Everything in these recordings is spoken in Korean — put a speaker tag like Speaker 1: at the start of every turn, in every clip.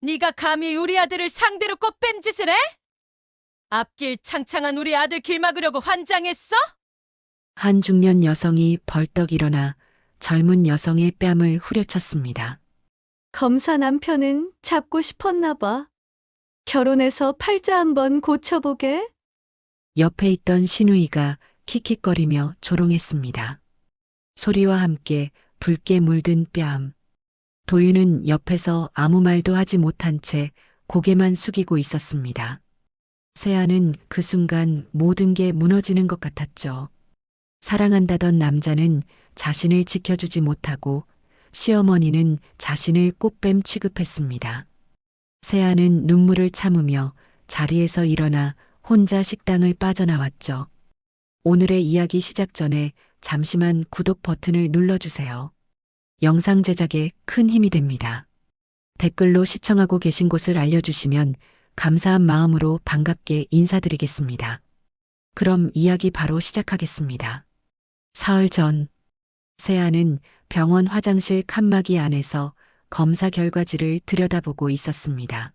Speaker 1: 네가 감히 우리 아들을 상대로 꽃뱀 짓을 해? 앞길 창창한 우리 아들 길 막으려고 환장했어?
Speaker 2: 한 중년 여성이 벌떡 일어나 젊은 여성의 뺨을 후려쳤습니다.
Speaker 3: 검사 남편은 잡고 싶었나 봐. 결혼해서 팔자 한번 고쳐보게.
Speaker 2: 옆에 있던 신우이가 킥킥거리며 조롱했습니다. 소리와 함께 붉게 물든 뺨. 도윤은 옆에서 아무 말도 하지 못한 채 고개만 숙이고 있었습니다. 세아는 그 순간 모든 게 무너지는 것 같았죠. 사랑한다던 남자는 자신을 지켜주지 못하고 시어머니는 자신을 꽃뱀 취급했습니다. 세아는 눈물을 참으며 자리에서 일어나 혼자 식당을 빠져나왔죠. 오늘의 이야기 시작 전에 잠시만 구독 버튼을 눌러주세요. 영상 제작에 큰 힘이 됩니다. 댓글로 시청하고 계신 곳을 알려주시면 감사한 마음으로 반갑게 인사드리겠습니다. 그럼 이야기 바로 시작하겠습니다. 사흘 전, 세아는 병원 화장실 칸막이 안에서 검사 결과지를 들여다보고 있었습니다.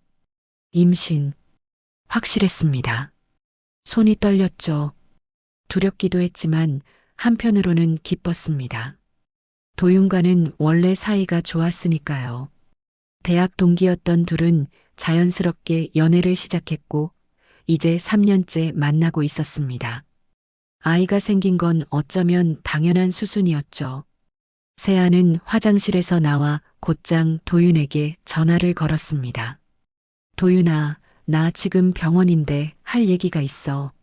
Speaker 2: 임신. 확실했습니다. 손이 떨렸죠. 두렵기도 했지만 한편으로는 기뻤습니다. 도윤과는 원래 사이가 좋았으니까요. 대학 동기였던 둘은 자연스럽게 연애를 시작했고 이제 3년째 만나고 있었습니다. 아이가 생긴 건 어쩌면 당연한 수순이었죠. 세아는 화장실에서 나와 곧장 도윤에게 전화를 걸었습니다. 도윤아, 나 지금 병원인데 할 얘기가 있어.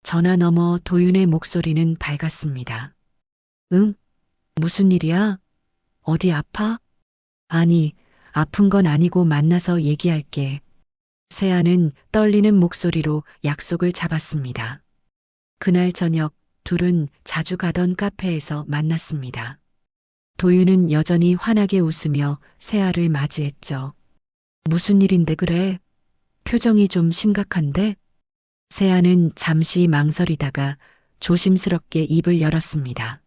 Speaker 2: 전화 너머 도윤의 목소리는 밝았습니다. 응? 무슨 일이야? 어디 아파? 아니, 아픈 건 아니고 만나서 얘기할게. 세아는 떨리는 목소리로 약속을 잡았습니다. 그날 저녁 둘은 자주 가던 카페에서 만났습니다. 도윤은 여전히 환하게 웃으며 세아를 맞이했죠. 무슨 일인데 그래? 표정이 좀 심각한데? 세아는 잠시 망설이다가 조심스럽게 입을 열었습니다.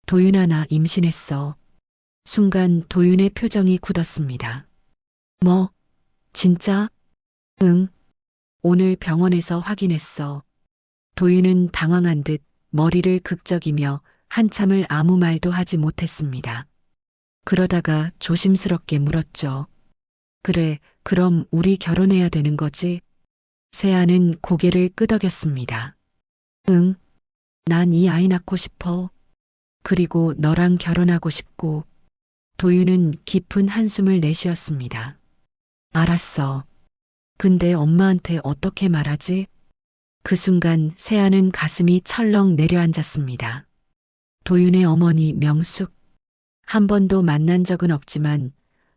Speaker 2: 도윤아, 나 임신했어. 순간 도윤의 표정이 굳었습니다. 뭐? 진짜? 응. 오늘 병원에서 확인했어. 도윤은 당황한 듯 머리를 극적이며 한참을 아무 말도 하지 못했습니다. 그러다가 조심스럽게 물었죠. 그래, 그럼 우리 결혼해야 되는 거지? 세아는 고개를 끄덕였습니다. 응. 난 이 아이 낳고 싶어. 그리고 너랑 결혼하고 싶고. 도윤은 깊은 한숨을 내쉬었습니다. 알았어. 근데 엄마한테 어떻게 말하지? 그 순간 세아는 가슴이 철렁 내려앉았습니다. 도윤의 어머니 명숙. 한 번도 만난 적은 없지만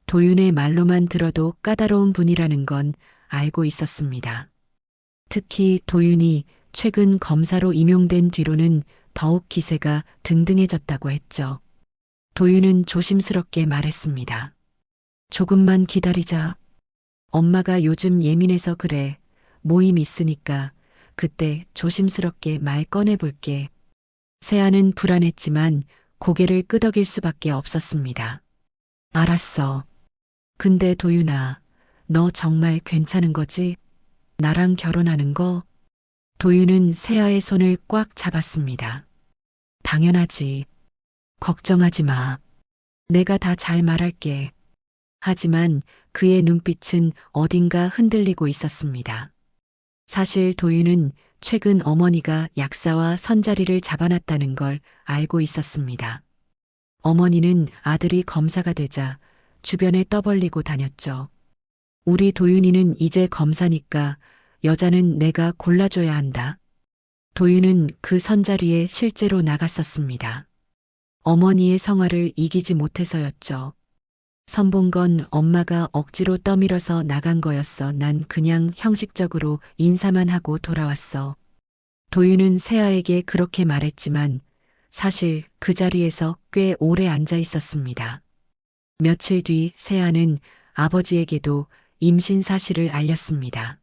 Speaker 2: 도윤의 말로만 들어도 까다로운 분이라는 건 알고 있었습니다. 특히 도윤이 최근 검사로 임용된 뒤로는 더욱 기세가 등등해졌다고 했죠. 도윤은 조심스럽게 말했습니다. 조금만 기다리자. 엄마가 요즘 예민해서 그래. 모임 있으니까 그때 조심스럽게 말 꺼내볼게. 세아는 불안했지만 고개를 끄덕일 수밖에 없었습니다. 알았어. 근데 도윤아, 너 정말 괜찮은 거지? 나랑 결혼하는 거? 도윤은 세아의 손을 꽉 잡았습니다. 당연하지. 걱정하지 마. 내가 다 잘 말할게. 하지만 그의 눈빛은 어딘가 흔들리고 있었습니다. 사실 도윤은 최근 어머니가 약사와 선자리를 잡아놨다는 걸 알고 있었습니다. 어머니는 아들이 검사가 되자 주변에 떠벌리고 다녔죠. 우리 도윤이는 이제 검사니까 여자는 내가 골라줘야 한다. 도윤은 그 선자리에 실제로 나갔었습니다. 어머니의 성화를 이기지 못해서였죠. 선본 건 엄마가 억지로 떠밀어서 나간 거였어. 난 그냥 형식적으로 인사만 하고 돌아왔어. 도윤은 세아에게 그렇게 말했지만 사실 그 자리에서 꽤 오래 앉아 있었습니다. 며칠 뒤 세아는 아버지에게도 임신 사실을 알렸습니다.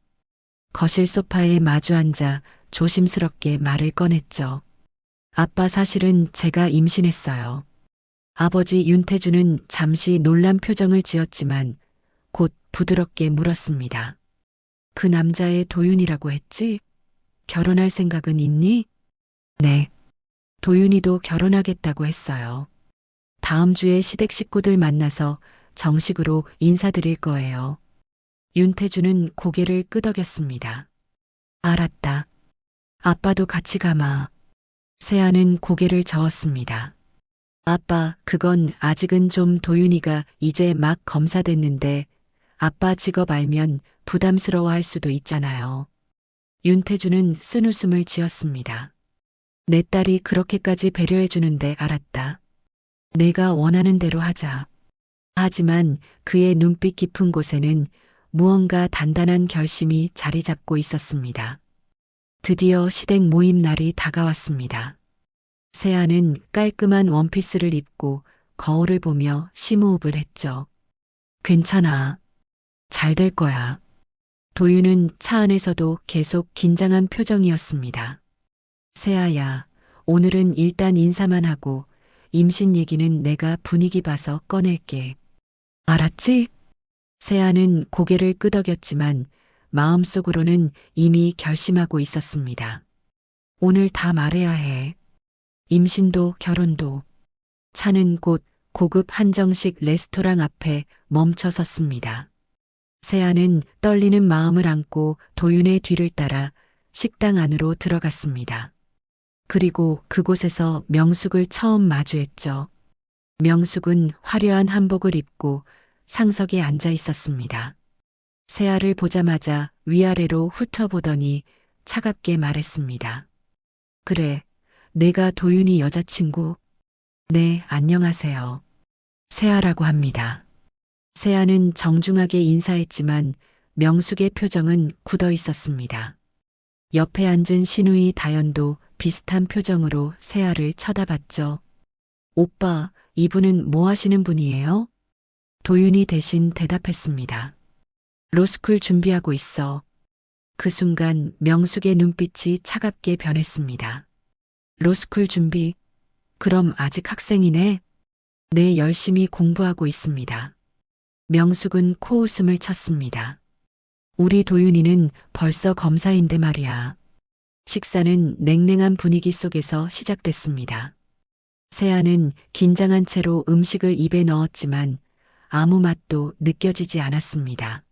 Speaker 2: 거실 소파에 마주 앉아 조심스럽게 말을 꺼냈죠. 아빠, 사실은 제가 임신했어요. 아버지 윤태주는 잠시 놀란 표정을 지었지만 곧 부드럽게 물었습니다. 그 남자의 도윤이라고 했지? 결혼할 생각은 있니? 네. 도윤이도 결혼하겠다고 했어요. 다음 주에 시댁 식구들 만나서 정식으로 인사드릴 거예요. 윤태주는 고개를 끄덕였습니다. 알았다. 아빠도 같이 가마. 세아는 고개를 저었습니다. 아빠, 그건 아직은 좀 도윤이가 이제 막 검사됐는데 아빠 직업 알면 부담스러워할 수도 있잖아요. 윤태주는 쓴웃음을 지었습니다. 내 딸이 그렇게까지 배려해 주는데 알았다. 내가 원하는 대로 하자. 하지만 그의 눈빛 깊은 곳에는 무언가 단단한 결심이 자리 잡고 있었습니다. 드디어 시댁 모임 날이 다가왔습니다. 세아는 깔끔한 원피스를 입고 거울을 보며 심호흡을 했죠. 괜찮아. 잘 될 거야. 도윤은 차 안에서도 계속 긴장한 표정이었습니다. 세아야, 오늘은 일단 인사만 하고 임신 얘기는 내가 분위기 봐서 꺼낼게. 알았지? 세아는 고개를 끄덕였지만 마음속으로는 이미 결심하고 있었습니다. 오늘 다 말해야 해. 임신도 결혼도. 차는 곧 고급 한정식 레스토랑 앞에 멈춰 섰습니다. 세아는 떨리는 마음을 안고 도윤의 뒤를 따라 식당 안으로 들어갔습니다. 그리고 그곳에서 명숙을 처음 마주했죠. 명숙은 화려한 한복을 입고 상석에 앉아 있었습니다. 세아를 보자마자 위아래로 훑어보더니 차갑게 말했습니다. 그래, 내가 도윤이 여자친구. 네, 안녕하세요. 세아라고 합니다. 세아는 정중하게 인사했지만 명숙의 표정은 굳어 있었습니다. 옆에 앉은 신우이 다연도 비슷한 표정으로 세아를 쳐다봤죠. 오빠, 이분은 뭐 하시는 분이에요? 도윤이 대신 대답했습니다. 로스쿨 준비하고 있어. 그 순간 명숙의 눈빛이 차갑게 변했습니다. 로스쿨 준비? 그럼 아직 학생이네? 네, 열심히 공부하고 있습니다. 명숙은 코웃음을 쳤습니다. 우리 도윤이는 벌써 검사인데 말이야. 식사는 냉랭한 분위기 속에서 시작됐습니다. 세아는 긴장한 채로 음식을 입에 넣었지만 아무 맛도 느껴지지 않았습니다.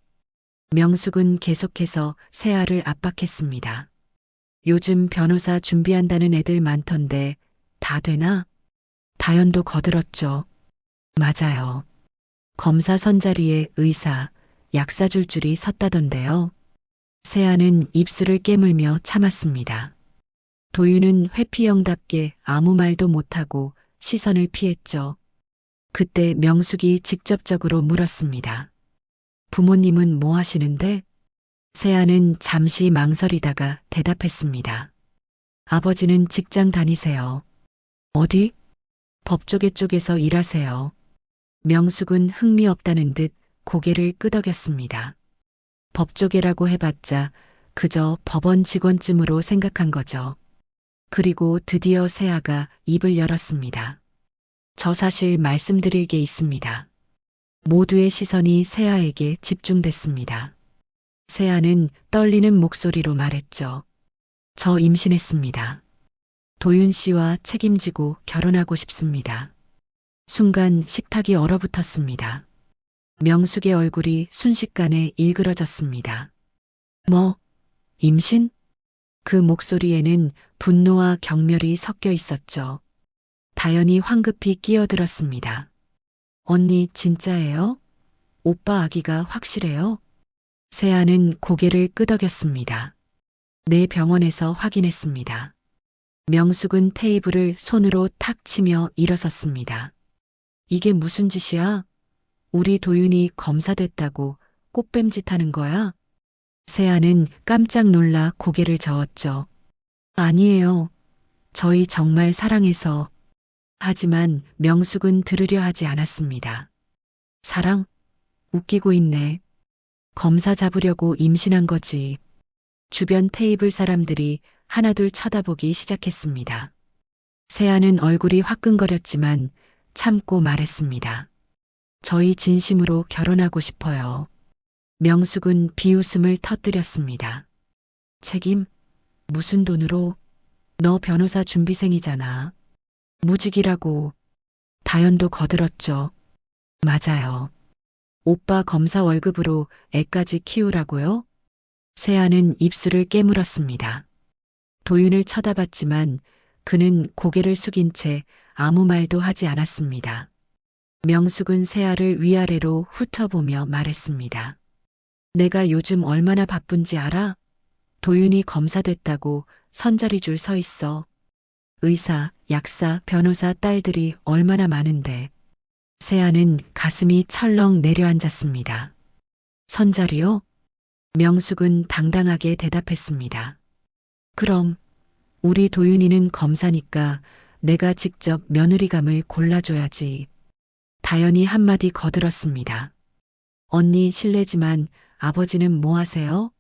Speaker 2: 명숙은 계속해서 세아를 압박했습니다. 요즘 변호사 준비한다는 애들 많던데 다 되나? 다연도 거들었죠. 맞아요. 검사 선자리에 의사, 약사 줄줄이 섰다던데요. 세아는 입술을 깨물며 참았습니다. 도윤은 회피형답게 아무 말도 못하고 시선을 피했죠. 그때 명숙이 직접적으로 물었습니다. 부모님은 뭐 하시는데? 세아는 잠시 망설이다가 대답했습니다. 아버지는 직장 다니세요. 어디? 법조계 쪽에서 일하세요. 명숙은 흥미없다는 듯 고개를 끄덕였습니다. 법조계라고 해봤자 그저 법원 직원쯤으로 생각한 거죠. 그리고 드디어 세아가 입을 열었습니다. 저 사실 말씀드릴 게 있습니다. 모두의 시선이 세아에게 집중됐습니다. 세아는 떨리는 목소리로 말했죠. 저 임신했습니다. 도윤 씨와 책임지고 결혼하고 싶습니다. 순간 식탁이 얼어붙었습니다. 명숙의 얼굴이 순식간에 일그러졌습니다. 뭐? 임신? 그 목소리에는 분노와 경멸이 섞여 있었죠. 다연이 황급히 끼어들었습니다. 언니 진짜예요? 오빠 아기가 확실해요? 세아는 고개를 끄덕였습니다. 내 병원에서 확인했습니다. 명숙은 테이블을 손으로 탁 치며 일어섰습니다. 이게 무슨 짓이야? 우리 도윤이 검사됐다고 꽃뱀짓 하는 거야? 세아는 깜짝 놀라 고개를 저었죠. 아니에요. 저희 정말 사랑해서. 하지만 명숙은 들으려 하지 않았습니다. 사랑? 웃기고 있네. 검사 잡으려고 임신한 거지. 주변 테이블 사람들이 하나둘 쳐다보기 시작했습니다. 세아는 얼굴이 화끈거렸지만 참고 말했습니다. 저희 진심으로 결혼하고 싶어요. 명숙은 비웃음을 터뜨렸습니다. 책임? 무슨 돈으로? 너 변호사 준비생이잖아. 무직이라고. 다연도 거들었죠. 맞아요. 오빠 검사 월급으로 애까지 키우라고요? 세아는 입술을 깨물었습니다. 도윤을 쳐다봤지만 그는 고개를 숙인 채 아무 말도 하지 않았습니다. 명숙은 세아를 위아래로 훑어보며 말했습니다. 내가 요즘 얼마나 바쁜지 알아? 도윤이 검사 됐다고 선자리 줄 서 있어. 의사, 약사, 변호사 딸들이 얼마나 많은데. 세아는 가슴이 철렁 내려앉았습니다. 선자리요? 명숙은 당당하게 대답했습니다. 그럼 우리 도윤이는 검사니까 내가 직접 며느리감을 골라줘야지. 다연이 한마디 거들었습니다. 언니 실례지만 아버지는 뭐 하세요?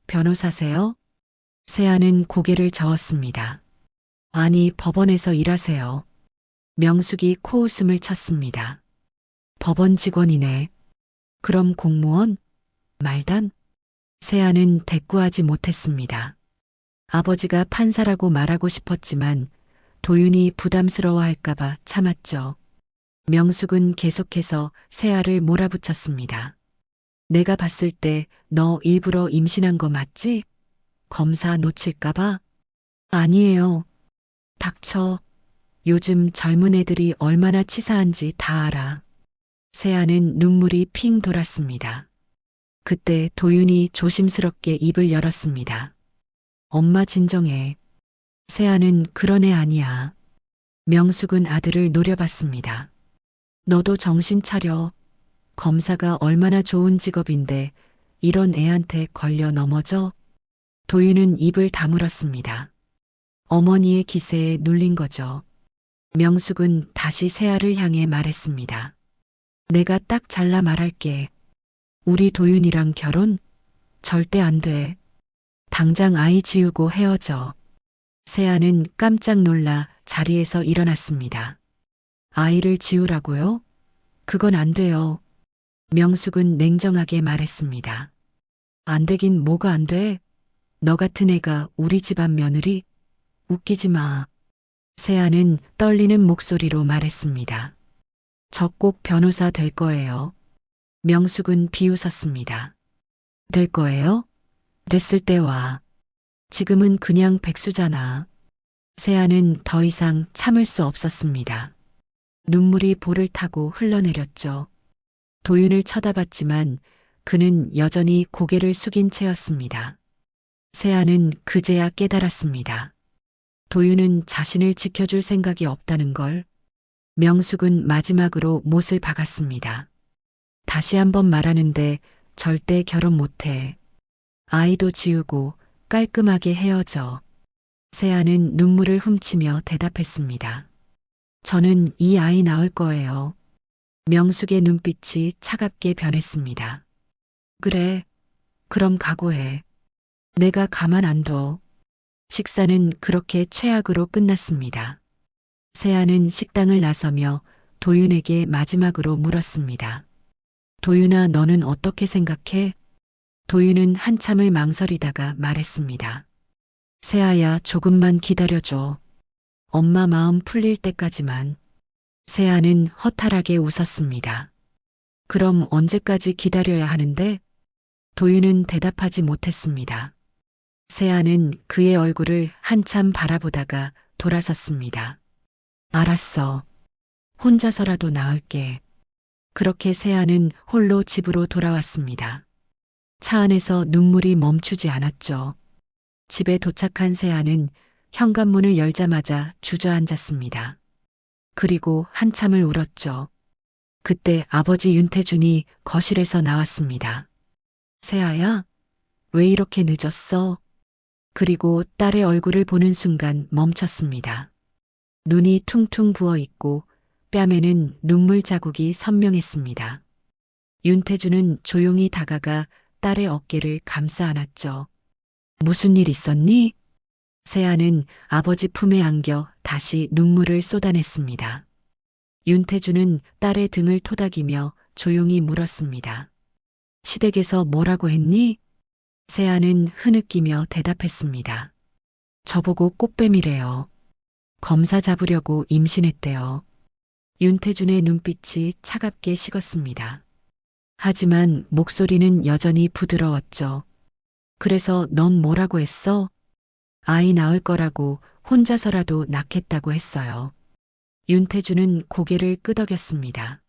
Speaker 2: 변호사세요? 세아는 고개를 저었습니다. 아니, 법원에서 일하세요. 명숙이 코웃음을 쳤습니다. 법원 직원이네. 그럼 공무원? 말단? 세아는 대꾸하지 못했습니다. 아버지가 판사라고 말하고 싶었지만 도윤이 부담스러워할까봐 참았죠. 명숙은 계속해서 세아를 몰아붙였습니다. 내가 봤을 때 너 일부러 임신한 거 맞지? 검사 놓칠까봐? 아니에요. 닥쳐. 요즘 젊은 애들이 얼마나 치사한지 다 알아. 세아는 눈물이 핑 돌았습니다. 그때 도윤이 조심스럽게 입을 열었습니다. 엄마 진정해. 세아는 그런 애 아니야. 명숙은 아들을 노려봤습니다. 너도 정신 차려. 검사가 얼마나 좋은 직업인데 이런 애한테 걸려 넘어져? 도윤은 입을 다물었습니다. 어머니의 기세에 눌린 거죠. 명숙은 다시 세아를 향해 말했습니다. 내가 딱 잘라 말할게. 우리 도윤이랑 결혼? 절대 안 돼. 당장 아이 지우고 헤어져. 세아는 깜짝 놀라 자리에서 일어났습니다. 아이를 지우라고요? 그건 안 돼요. 명숙은 냉정하게 말했습니다. 안 되긴 뭐가 안 돼? 너 같은 애가 우리 집안 며느리? 웃기지 마. 세아는 떨리는 목소리로 말했습니다. 저 꼭 변호사 될 거예요. 명숙은 비웃었습니다. 될 거예요? 됐을 때 와. 지금은 그냥 백수잖아. 세아는 더 이상 참을 수 없었습니다. 눈물이 볼을 타고 흘러내렸죠. 도윤을 쳐다봤지만 그는 여전히 고개를 숙인 채였습니다. 세아는 그제야 깨달았습니다. 도윤은 자신을 지켜줄 생각이 없다는 걸. 명숙은 마지막으로 못을 박았습니다. 다시 한번 말하는데 절대 결혼 못해. 아이도 지우고 깔끔하게 헤어져. 세아는 눈물을 훔치며 대답했습니다. 저는 이 아이 낳을 거예요. 명숙의 눈빛이 차갑게 변했습니다. 그래, 그럼 각오해. 내가 가만 안 둬. 식사는 그렇게 최악으로 끝났습니다. 세아는 식당을 나서며 도윤에게 마지막으로 물었습니다. 도윤아, 너는 어떻게 생각해? 도윤은 한참을 망설이다가 말했습니다. 세아야, 조금만 기다려줘. 엄마 마음 풀릴 때까지만. 세아는 허탈하게 웃었습니다. 그럼 언제까지 기다려야 하는데? 도윤은 대답하지 못했습니다. 세아는 그의 얼굴을 한참 바라보다가 돌아섰습니다. 알았어. 혼자서라도 나을게. 그렇게 세아는 홀로 집으로 돌아왔습니다. 차 안에서 눈물이 멈추지 않았죠. 집에 도착한 세아는 현관문을 열자마자 주저앉았습니다. 그리고 한참을 울었죠. 그때 아버지 윤태준이 거실에서 나왔습니다. 세아야, 왜 이렇게 늦었어? 그리고 딸의 얼굴을 보는 순간 멈췄습니다. 눈이 퉁퉁 부어 있고 뺨에는 눈물 자국이 선명했습니다. 윤태준은 조용히 다가가 딸의 어깨를 감싸 안았죠. 무슨 일 있었니? 세아는 아버지 품에 안겨 다시 눈물을 쏟아냈습니다. 윤태준은 딸의 등을 토닥이며 조용히 물었습니다. 시댁에서 뭐라고 했니? 세아는 흐느끼며 대답했습니다. 저보고 꽃뱀이래요. 검사 잡으려고 임신했대요. 윤태준의 눈빛이 차갑게 식었습니다. 하지만 목소리는 여전히 부드러웠죠. 그래서 넌 뭐라고 했어? 아이 낳을 거라고 혼자서라도 낳겠다고 했어요. 윤태준은 고개를 끄덕였습니다.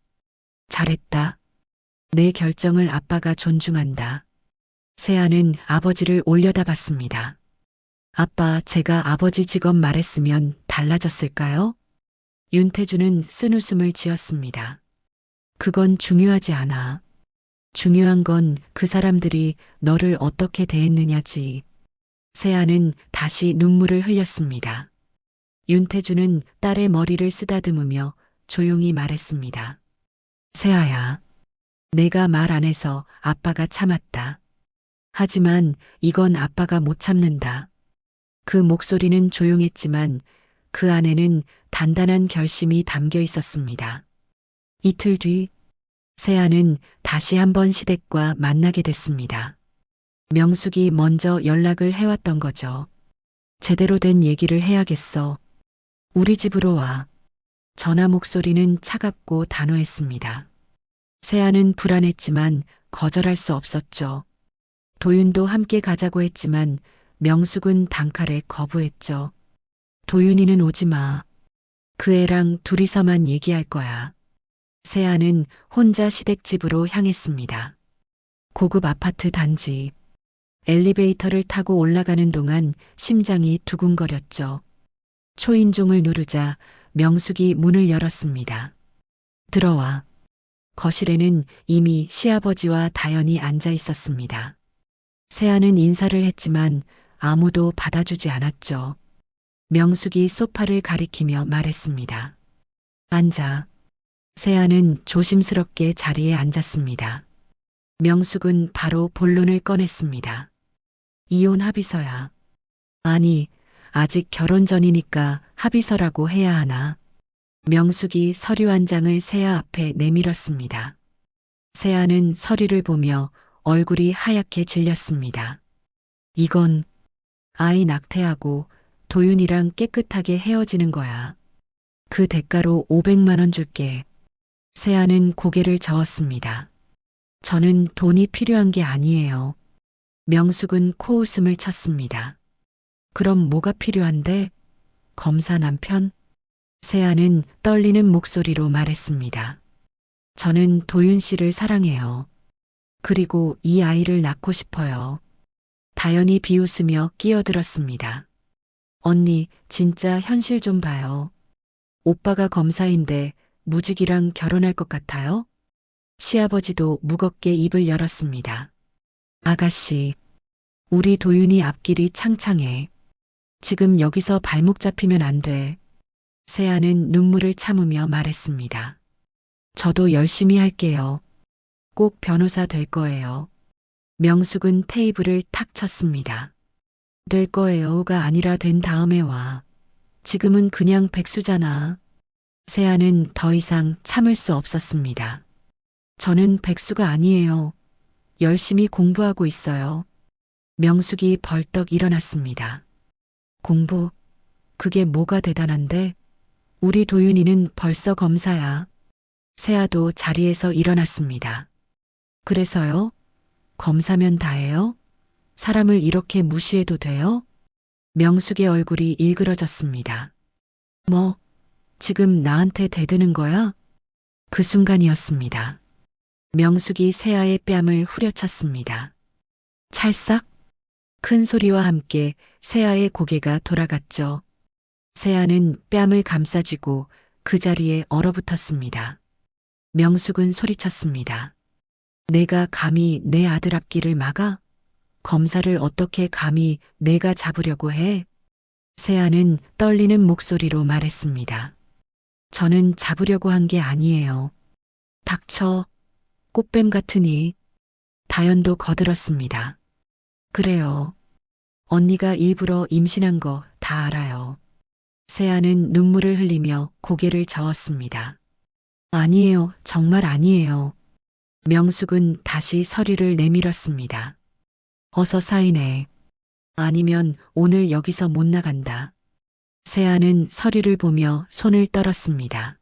Speaker 2: 잘했다. 내 결정을 아빠가 존중한다. 세아는 아버지를 올려다봤습니다. 아빠, 제가 아버지 직업 말했으면 달라졌을까요? 윤태준은 쓴웃음을 지었습니다. 그건 중요하지 않아. 중요한 건 그 사람들이 너를 어떻게 대했느냐지. 세아는 다시 눈물을 흘렸습니다. 윤태준은 딸의 머리를 쓰다듬으며 조용히 말했습니다. 세아야, 내가 말 안 해서 아빠가 참았다. 하지만 이건 아빠가 못 참는다. 그 목소리는 조용했지만 그 안에는 단단한 결심이 담겨 있었습니다. 이틀 뒤 세아는 다시 한번 시댁과 만나게 됐습니다. 명숙이 먼저 연락을 해왔던 거죠. 제대로 된 얘기를 해야겠어. 우리 집으로 와. 전화 목소리는 차갑고 단호했습니다. 세아는 불안했지만 거절할 수 없었죠. 도윤도 함께 가자고 했지만 명숙은 단칼에 거부했죠. 도윤이는 오지 마. 그 애랑 둘이서만 얘기할 거야. 세아는 혼자 시댁집으로 향했습니다. 고급 아파트 단지. 엘리베이터를 타고 올라가는 동안 심장이 두근거렸죠. 초인종을 누르자 명숙이 문을 열었습니다. 들어와. 거실에는 이미 시아버지와 다연이 앉아 있었습니다. 세아는 인사를 했지만 아무도 받아주지 않았죠. 명숙이 소파를 가리키며 말했습니다. 앉아. 세아는 조심스럽게 자리에 앉았습니다. 명숙은 바로 본론을 꺼냈습니다. 이혼 합의서야. 아니, 아직 결혼 전이니까 합의서라고 해야 하나. 명숙이 서류 한 장을 세아 앞에 내밀었습니다. 세아는 서류를 보며 얼굴이 하얗게 질렸습니다. 이건 아이 낙태하고 도윤이랑 깨끗하게 헤어지는 거야. 그 대가로 500만 원 줄게. 세아는 고개를 저었습니다. 저는 돈이 필요한 게 아니에요. 명숙은 코웃음을 쳤습니다. 그럼 뭐가 필요한데? 검사 남편? 세아는 떨리는 목소리로 말했습니다. 저는 도윤 씨를 사랑해요. 그리고 이 아이를 낳고 싶어요. 다연이 비웃으며 끼어들었습니다. 언니, 진짜 현실 좀 봐요. 오빠가 검사인데 무직이랑 결혼할 것 같아요? 시아버지도 무겁게 입을 열었습니다. 아가씨, 우리 도윤이 앞길이 창창해. 지금 여기서 발목 잡히면 안 돼. 세아는 눈물을 참으며 말했습니다. 저도 열심히 할게요. 꼭 변호사 될 거예요. 명숙은 테이블을 탁 쳤습니다. 될 거예요가 아니라 된 다음에 와. 지금은 그냥 백수잖아. 세아는 더 이상 참을 수 없었습니다. 저는 백수가 아니에요. 열심히 공부하고 있어요. 명숙이 벌떡 일어났습니다. 공부? 그게 뭐가 대단한데? 우리 도윤이는 벌써 검사야. 세아도 자리에서 일어났습니다. 그래서요? 검사면 다예요? 사람을 이렇게 무시해도 돼요? 명숙의 얼굴이 일그러졌습니다. 뭐, 지금 나한테 대드는 거야? 그 순간이었습니다. 명숙이 세아의 뺨을 후려쳤습니다. 찰싹? 큰 소리와 함께 세아의 고개가 돌아갔죠. 세아는 뺨을 감싸쥐고 그 자리에 얼어붙었습니다. 명숙은 소리쳤습니다. 내가 감히 내 아들 앞길을 막아? 검사를 어떻게 감히 내가 잡으려고 해? 세아는 떨리는 목소리로 말했습니다. 저는 잡으려고 한 게 아니에요. 닥쳐. 꽃뱀 같으니. 다연도 거들었습니다. 그래요. 언니가 일부러 임신한 거 다 알아요. 세아는 눈물을 흘리며 고개를 저었습니다. 아니에요. 정말 아니에요. 명숙은 다시 서류를 내밀었습니다. 어서 사인해. 아니면 오늘 여기서 못 나간다. 세아는 서류를 보며 손을 떨었습니다.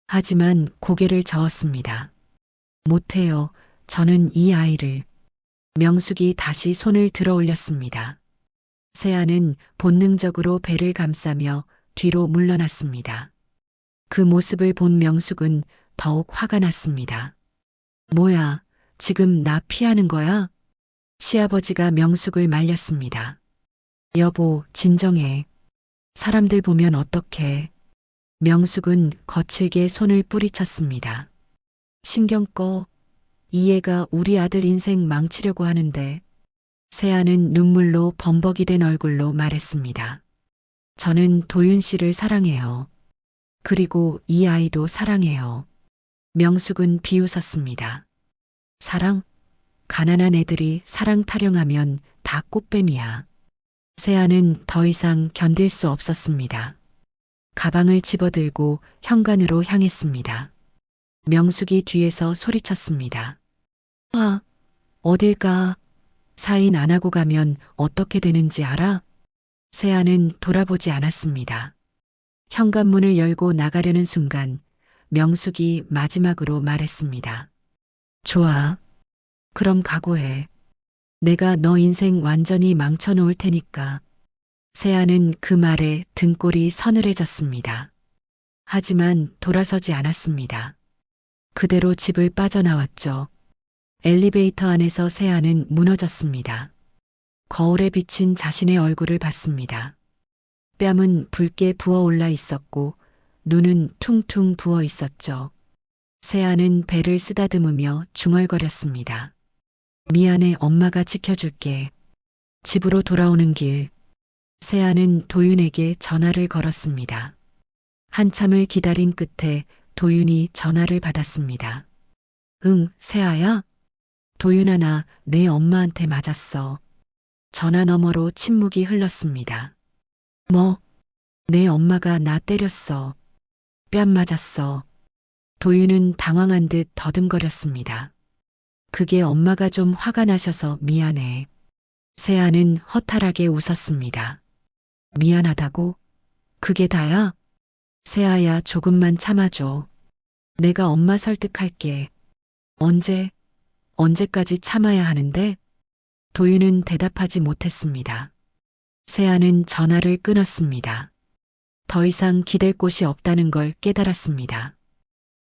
Speaker 2: 하지만 고개를 저었습니다. 못해요. 저는 이 아이를. 명숙이 다시 손을 들어 올렸습니다. 세아는 본능적으로 배를 감싸며 뒤로 물러났습니다. 그 모습을 본 명숙은 더욱 화가 났습니다. 뭐야, 지금 나 피하는 거야? 시아버지가 명숙을 말렸습니다. 여보, 진정해. 사람들 보면 어떡해. 명숙은 거칠게 손을 뿌리쳤습니다. 신경 꺼. 이 애가 우리 아들 인생 망치려고 하는데. 세아는 눈물로 범벅이 된 얼굴로 말했습니다. 저는 도윤 씨를 사랑해요. 그리고 이 아이도 사랑해요. 명숙은 비웃었습니다. 사랑? 가난한 애들이 사랑 타령하면 다 꽃뱀이야. 세아는 더 이상 견딜 수 없었습니다. 가방을 집어들고 현관으로 향했습니다. 명숙이 뒤에서 소리쳤습니다. 아, 어딜 가? 사인 안 하고 가면 어떻게 되는지 알아? 세아는 돌아보지 않았습니다. 현관문을 열고 나가려는 순간 명숙이 마지막으로 말했습니다. 좋아. 그럼 각오해. 내가 너 인생 완전히 망쳐놓을 테니까. 세아는 그 말에 등골이 서늘해졌습니다. 하지만 돌아서지 않았습니다. 그대로 집을 빠져나왔죠. 엘리베이터 안에서 세아는 무너졌습니다. 거울에 비친 자신의 얼굴을 봤습니다. 뺨은 붉게 부어올라 있었고 눈은 퉁퉁 부어 있었죠. 세아는 배를 쓰다듬으며 중얼거렸습니다. 미안해, 엄마가 지켜줄게. 집으로 돌아오는 길, 세아는 도윤에게 전화를 걸었습니다. 한참을 기다린 끝에 도윤이 전화를 받았습니다. 응, 세아야? 도윤아, 나 내 엄마한테 맞았어. 전화 너머로 침묵이 흘렀습니다. 뭐? 내 엄마가 나 때렸어. 뺨 맞았어. 도윤은 당황한 듯 더듬거렸습니다. 그게 엄마가 좀 화가 나셔서 미안해. 세아는 허탈하게 웃었습니다. 미안하다고? 그게 다야? 세아야, 조금만 참아줘. 내가 엄마 설득할게. 언제까지 참아야 하는데? 도윤은 대답하지 못했습니다. 세아는 전화를 끊었습니다. 더 이상 기댈 곳이 없다는 걸 깨달았습니다.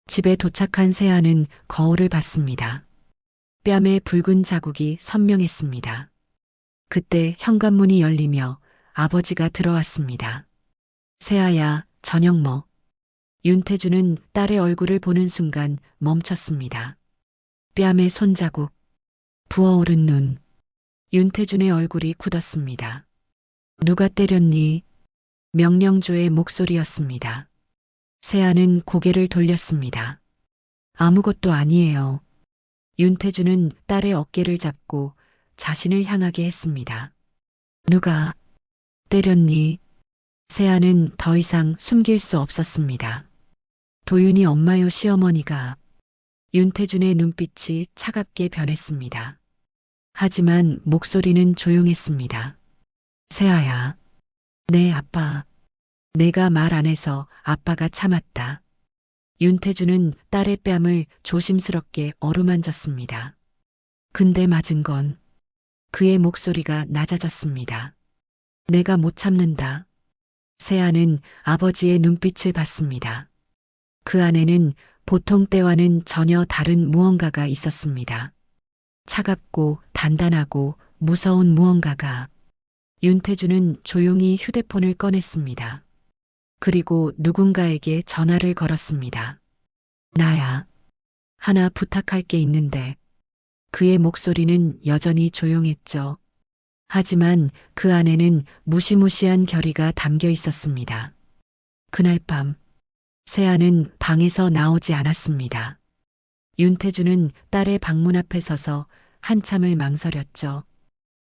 Speaker 2: 집에 도착한 세아는 거울을 봤습니다. 뺨에 붉은 자국이 선명했습니다. 그때 현관문이 열리며 아버지가 들어왔습니다. 세아야, 저녁 뭐? 윤태주는 딸의 얼굴을 보는 순간 멈췄습니다. 뺨에 손자국, 부어오른 눈. 윤태준의 얼굴이 굳었습니다. 누가 때렸니? 명령조의 목소리였습니다. 세아는 고개를 돌렸습니다. 아무것도 아니에요. 윤태준은 딸의 어깨를 잡고 자신을 향하게 했습니다. 누가 때렸니? 세아는 더 이상 숨길 수 없었습니다. 도윤이 엄마요, 시어머니가. 윤태준의 눈빛이 차갑게 변했습니다. 하지만 목소리는 조용했습니다. 세아야. 네, 아빠. 내가 말 안 해서 아빠가 참았다. 윤태준은 딸의 뺨을 조심스럽게 어루만졌습니다. 근데 맞은 건 그의 목소리가 낮아졌습니다. 내가 못 참는다. 세아는 아버지의 눈빛을 봤습니다. 그 안에는 보통 때와는 전혀 다른 무언가가 있었습니다. 차갑고 단단하고 무서운 무언가가. 윤태주는 조용히 휴대폰을 꺼냈습니다. 그리고 누군가에게 전화를 걸었습니다. 나야. 하나 부탁할 게 있는데. 그의 목소리는 여전히 조용했죠. 하지만 그 안에는 무시무시한 결의가 담겨 있었습니다. 그날 밤, 세아는 방에서 나오지 않았습니다. 윤태주는 딸의 방문 앞에 서서 한참을 망설였죠.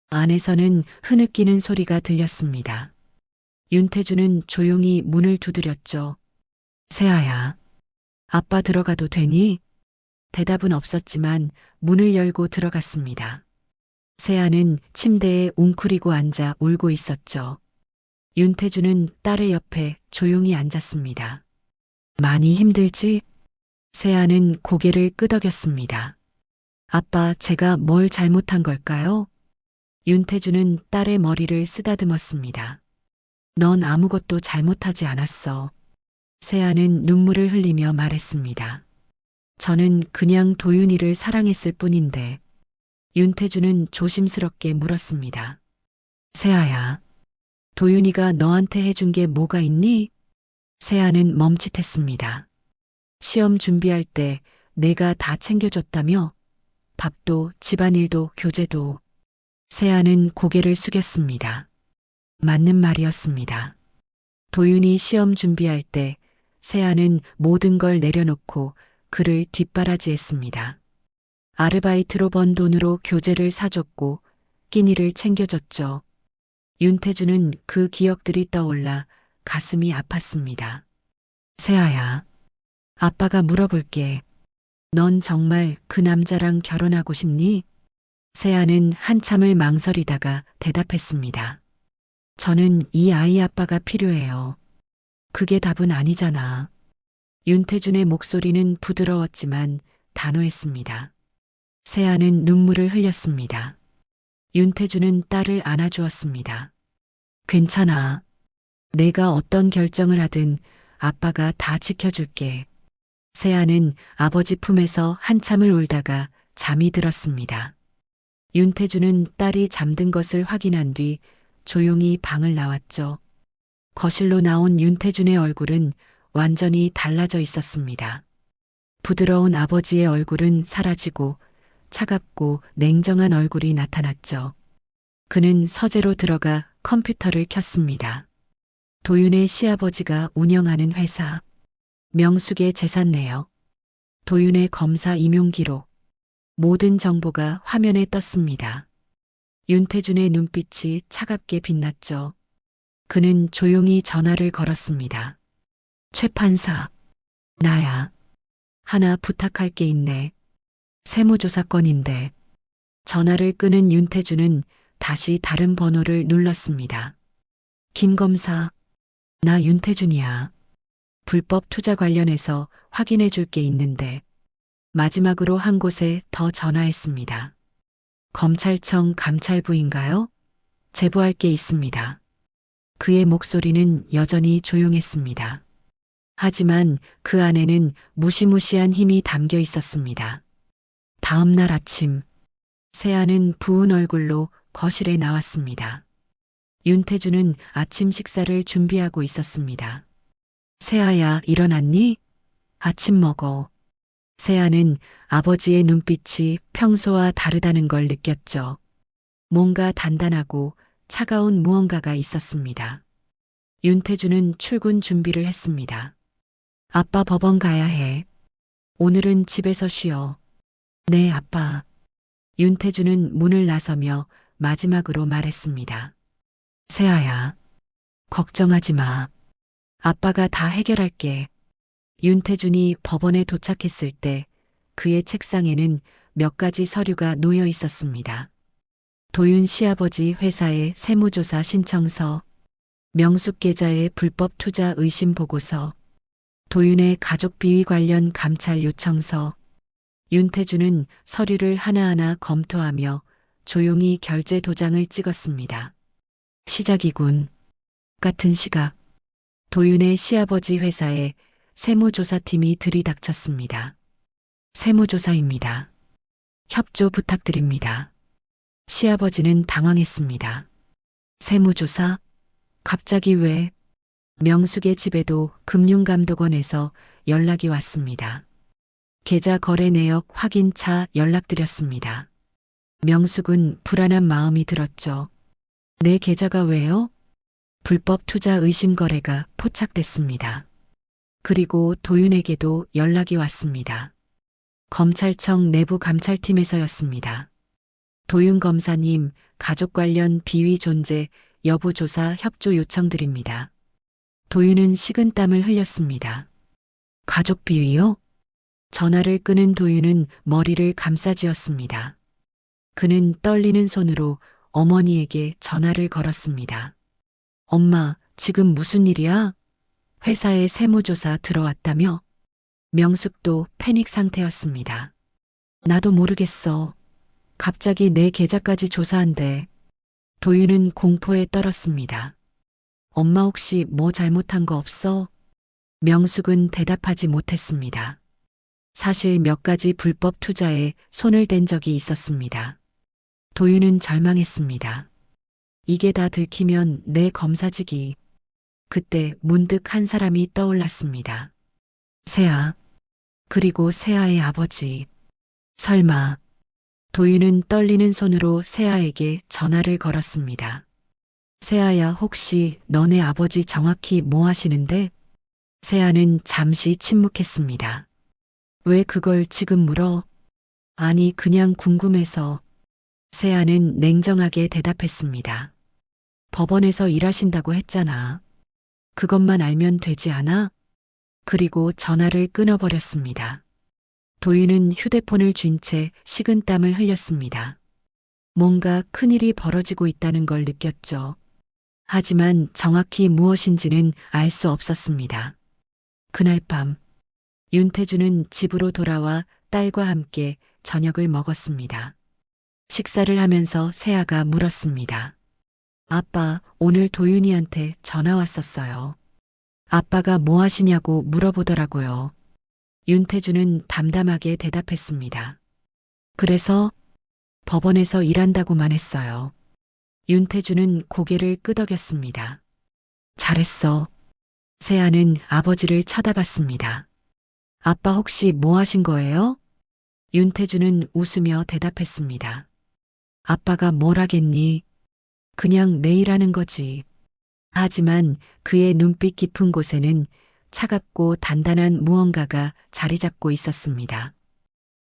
Speaker 2: 안에서는 흐느끼는 소리가 들렸습니다. 윤태주는 조용히 문을 두드렸죠. 세아야, 아빠 들어가도 되니? 대답은 없었지만 문을 열고 들어갔습니다. 세아는 침대에 웅크리고 앉아 울고 있었죠. 윤태주는 딸의 옆에 조용히 앉았습니다. 많이 힘들지? 세아는 고개를 끄덕였습니다. 아빠, 제가 뭘 잘못한 걸까요? 윤태주는 딸의 머리를 쓰다듬었습니다. 넌 아무것도 잘못하지 않았어. 세아는 눈물을 흘리며 말했습니다. 저는 그냥 도윤이를 사랑했을 뿐인데. 윤태주는 조심스럽게 물었습니다. 세아야, 도윤이가 너한테 해준 게 뭐가 있니? 세아는 멈칫했습니다. 시험 준비할 때 내가 다 챙겨줬다며? 밥도, 집안일도, 교재도. 세아는 고개를 숙였습니다. 맞는 말이었습니다. 도윤이 시험 준비할 때 세아는 모든 걸 내려놓고 그를 뒷바라지했습니다. 아르바이트로 번 돈으로 교재를 사줬고 끼니를 챙겨줬죠. 윤태주는 그 기억들이 떠올라 가슴이 아팠습니다. 세아야, 아빠가 물어볼게. 넌 정말 그 남자랑 결혼하고 싶니? 세아는 한참을 망설이다가 대답했습니다. 저는 이 아이 아빠가 필요해요. 그게 답은 아니잖아. 윤태준의 목소리는 부드러웠지만 단호했습니다. 세아는 눈물을 흘렸습니다. 윤태준은 딸을 안아주었습니다. 괜찮아. 내가 어떤 결정을 하든 아빠가 다 지켜줄게. 세아는 아버지 품에서 한참을 울다가 잠이 들었습니다. 윤태준은 딸이 잠든 것을 확인한 뒤 조용히 방을 나왔죠. 거실로 나온 윤태준의 얼굴은 완전히 달라져 있었습니다. 부드러운 아버지의 얼굴은 사라지고 차갑고 냉정한 얼굴이 나타났죠. 그는 서재로 들어가 컴퓨터를 켰습니다. 도윤의 시아버지가 운영하는 회사, 명숙의 재산 내역, 도윤의 검사 임용 기록, 모든 정보가 화면에 떴습니다. 윤태준의 눈빛이 차갑게 빛났죠. 그는 조용히 전화를 걸었습니다. 최 판사, 나야. 하나 부탁할 게 있네. 세무조사 건인데. 전화를 끄는 윤태준은 다시 다른 번호를 눌렀습니다. 김 검사, 나 윤태준이야. 불법 투자 관련해서 확인해 줄 게 있는데. 마지막으로 한 곳에 더 전화했습니다. 검찰청 감찰부인가요? 제보할 게 있습니다. 그의 목소리는 여전히 조용했습니다. 하지만 그 안에는 무시무시한 힘이 담겨 있었습니다. 다음 날 아침, 세아는 부은 얼굴로 거실에 나왔습니다. 윤태주는 아침 식사를 준비하고 있었습니다. 세아야, 일어났니? 아침 먹어. 세아는 아버지의 눈빛이 평소와 다르다는 걸 느꼈죠. 뭔가 단단하고 차가운 무언가가 있었습니다. 윤태주는 출근 준비를 했습니다. 아빠 법원 가야 해. 오늘은 집에서 쉬어. 네, 아빠. 윤태주는 문을 나서며 마지막으로 말했습니다. 세아야, 걱정하지 마. 아빠가 다 해결할게. 윤태준이 법원에 도착했을 때 그의 책상에는 몇 가지 서류가 놓여 있었습니다. 도윤 시아버지 회사의 세무조사 신청서, 명숙 계좌의 불법 투자 의심 보고서, 도윤의 가족 비위 관련 감찰 요청서. 윤태준은 서류를 하나하나 검토하며 조용히 결제 도장을 찍었습니다. 시작이군. 같은 시각, 도윤의 시아버지 회사에 세무조사팀이 들이닥쳤습니다. 세무조사입니다. 협조 부탁드립니다. 시아버지는 당황했습니다. 세무조사? 갑자기 왜? 명숙의 집에도 금융감독원에서 연락이 왔습니다. 계좌 거래 내역 확인차 연락드렸습니다. 명숙은 불안한 마음이 들었죠. 내 계좌가 왜요? 불법 투자 의심 거래가 포착됐습니다. 그리고 도윤에게도 연락이 왔습니다. 검찰청 내부 감찰팀에서였습니다. 도윤 검사님, 가족 관련 비위 존재 여부 조사 협조 요청드립니다. 도윤은 식은땀을 흘렸습니다. 가족 비위요? 전화를 끄는 도윤은 머리를 감싸쥐었습니다. 그는 떨리는 손으로 어머니에게 전화를 걸었습니다. 엄마, 지금 무슨 일이야? 회사에 세무조사 들어왔다며? 명숙도 패닉 상태였습니다. 나도 모르겠어. 갑자기 내 계좌까지 조사한대. 도윤은 공포에 떨었습니다. 엄마 혹시 뭐 잘못한 거 없어? 명숙은 대답하지 못했습니다. 사실 몇 가지 불법 투자에 손을 댄 적이 있었습니다. 도윤은 절망했습니다. 이게 다 들키면 내 검사직이. 그때 문득 한 사람이 떠올랐습니다. 세아. 그리고 세아의 아버지. 설마. 도윤은 떨리는 손으로 세아에게 전화를 걸었습니다. 세아야, 혹시 너네 아버지 정확히 뭐 하시는데? 세아는 잠시 침묵했습니다. 왜 그걸 지금 물어? 아니, 그냥 궁금해서. 세아는 냉정하게 대답했습니다. 법원에서 일하신다고 했잖아. 그것만 알면 되지 않아? 그리고 전화를 끊어버렸습니다. 도윤은 휴대폰을 쥔 채 식은땀을 흘렸습니다. 뭔가 큰일이 벌어지고 있다는 걸 느꼈죠. 하지만 정확히 무엇인지는 알 수 없었습니다. 그날 밤, 윤태주는 집으로 돌아와 딸과 함께 저녁을 먹었습니다. 식사를 하면서 세아가 물었습니다. 아빠, 오늘 도윤이한테 전화 왔었어요. 아빠가 뭐 하시냐고 물어보더라고요. 윤태주는 담담하게 대답했습니다. 그래서 법원에서 일한다고만 했어요. 윤태주는 고개를 끄덕였습니다. 잘했어. 세아는 아버지를 쳐다봤습니다. 아빠 혹시 뭐 하신 거예요? 윤태주는 웃으며 대답했습니다. 아빠가 뭘 하겠니? 그냥 내일 하는 거지. 하지만 그의 눈빛 깊은 곳에는 차갑고 단단한 무언가가 자리 잡고 있었습니다.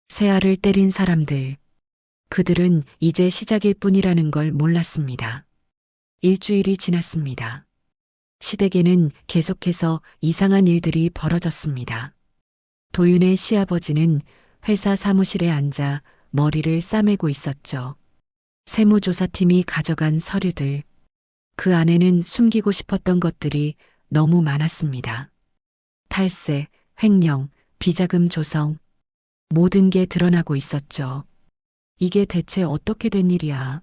Speaker 2: 세아를 때린 사람들. 그들은 이제 시작일 뿐이라는 걸 몰랐습니다. 일주일이 지났습니다. 시댁에는 계속해서 이상한 일들이 벌어졌습니다. 도윤의 시아버지는 회사 사무실에 앉아 머리를 싸매고 있었죠. 세무조사팀이 가져간 서류들. 그 안에는 숨기고 싶었던 것들이 너무 많았습니다. 탈세, 횡령, 비자금 조성. 모든 게 드러나고 있었죠. 이게 대체 어떻게 된 일이야?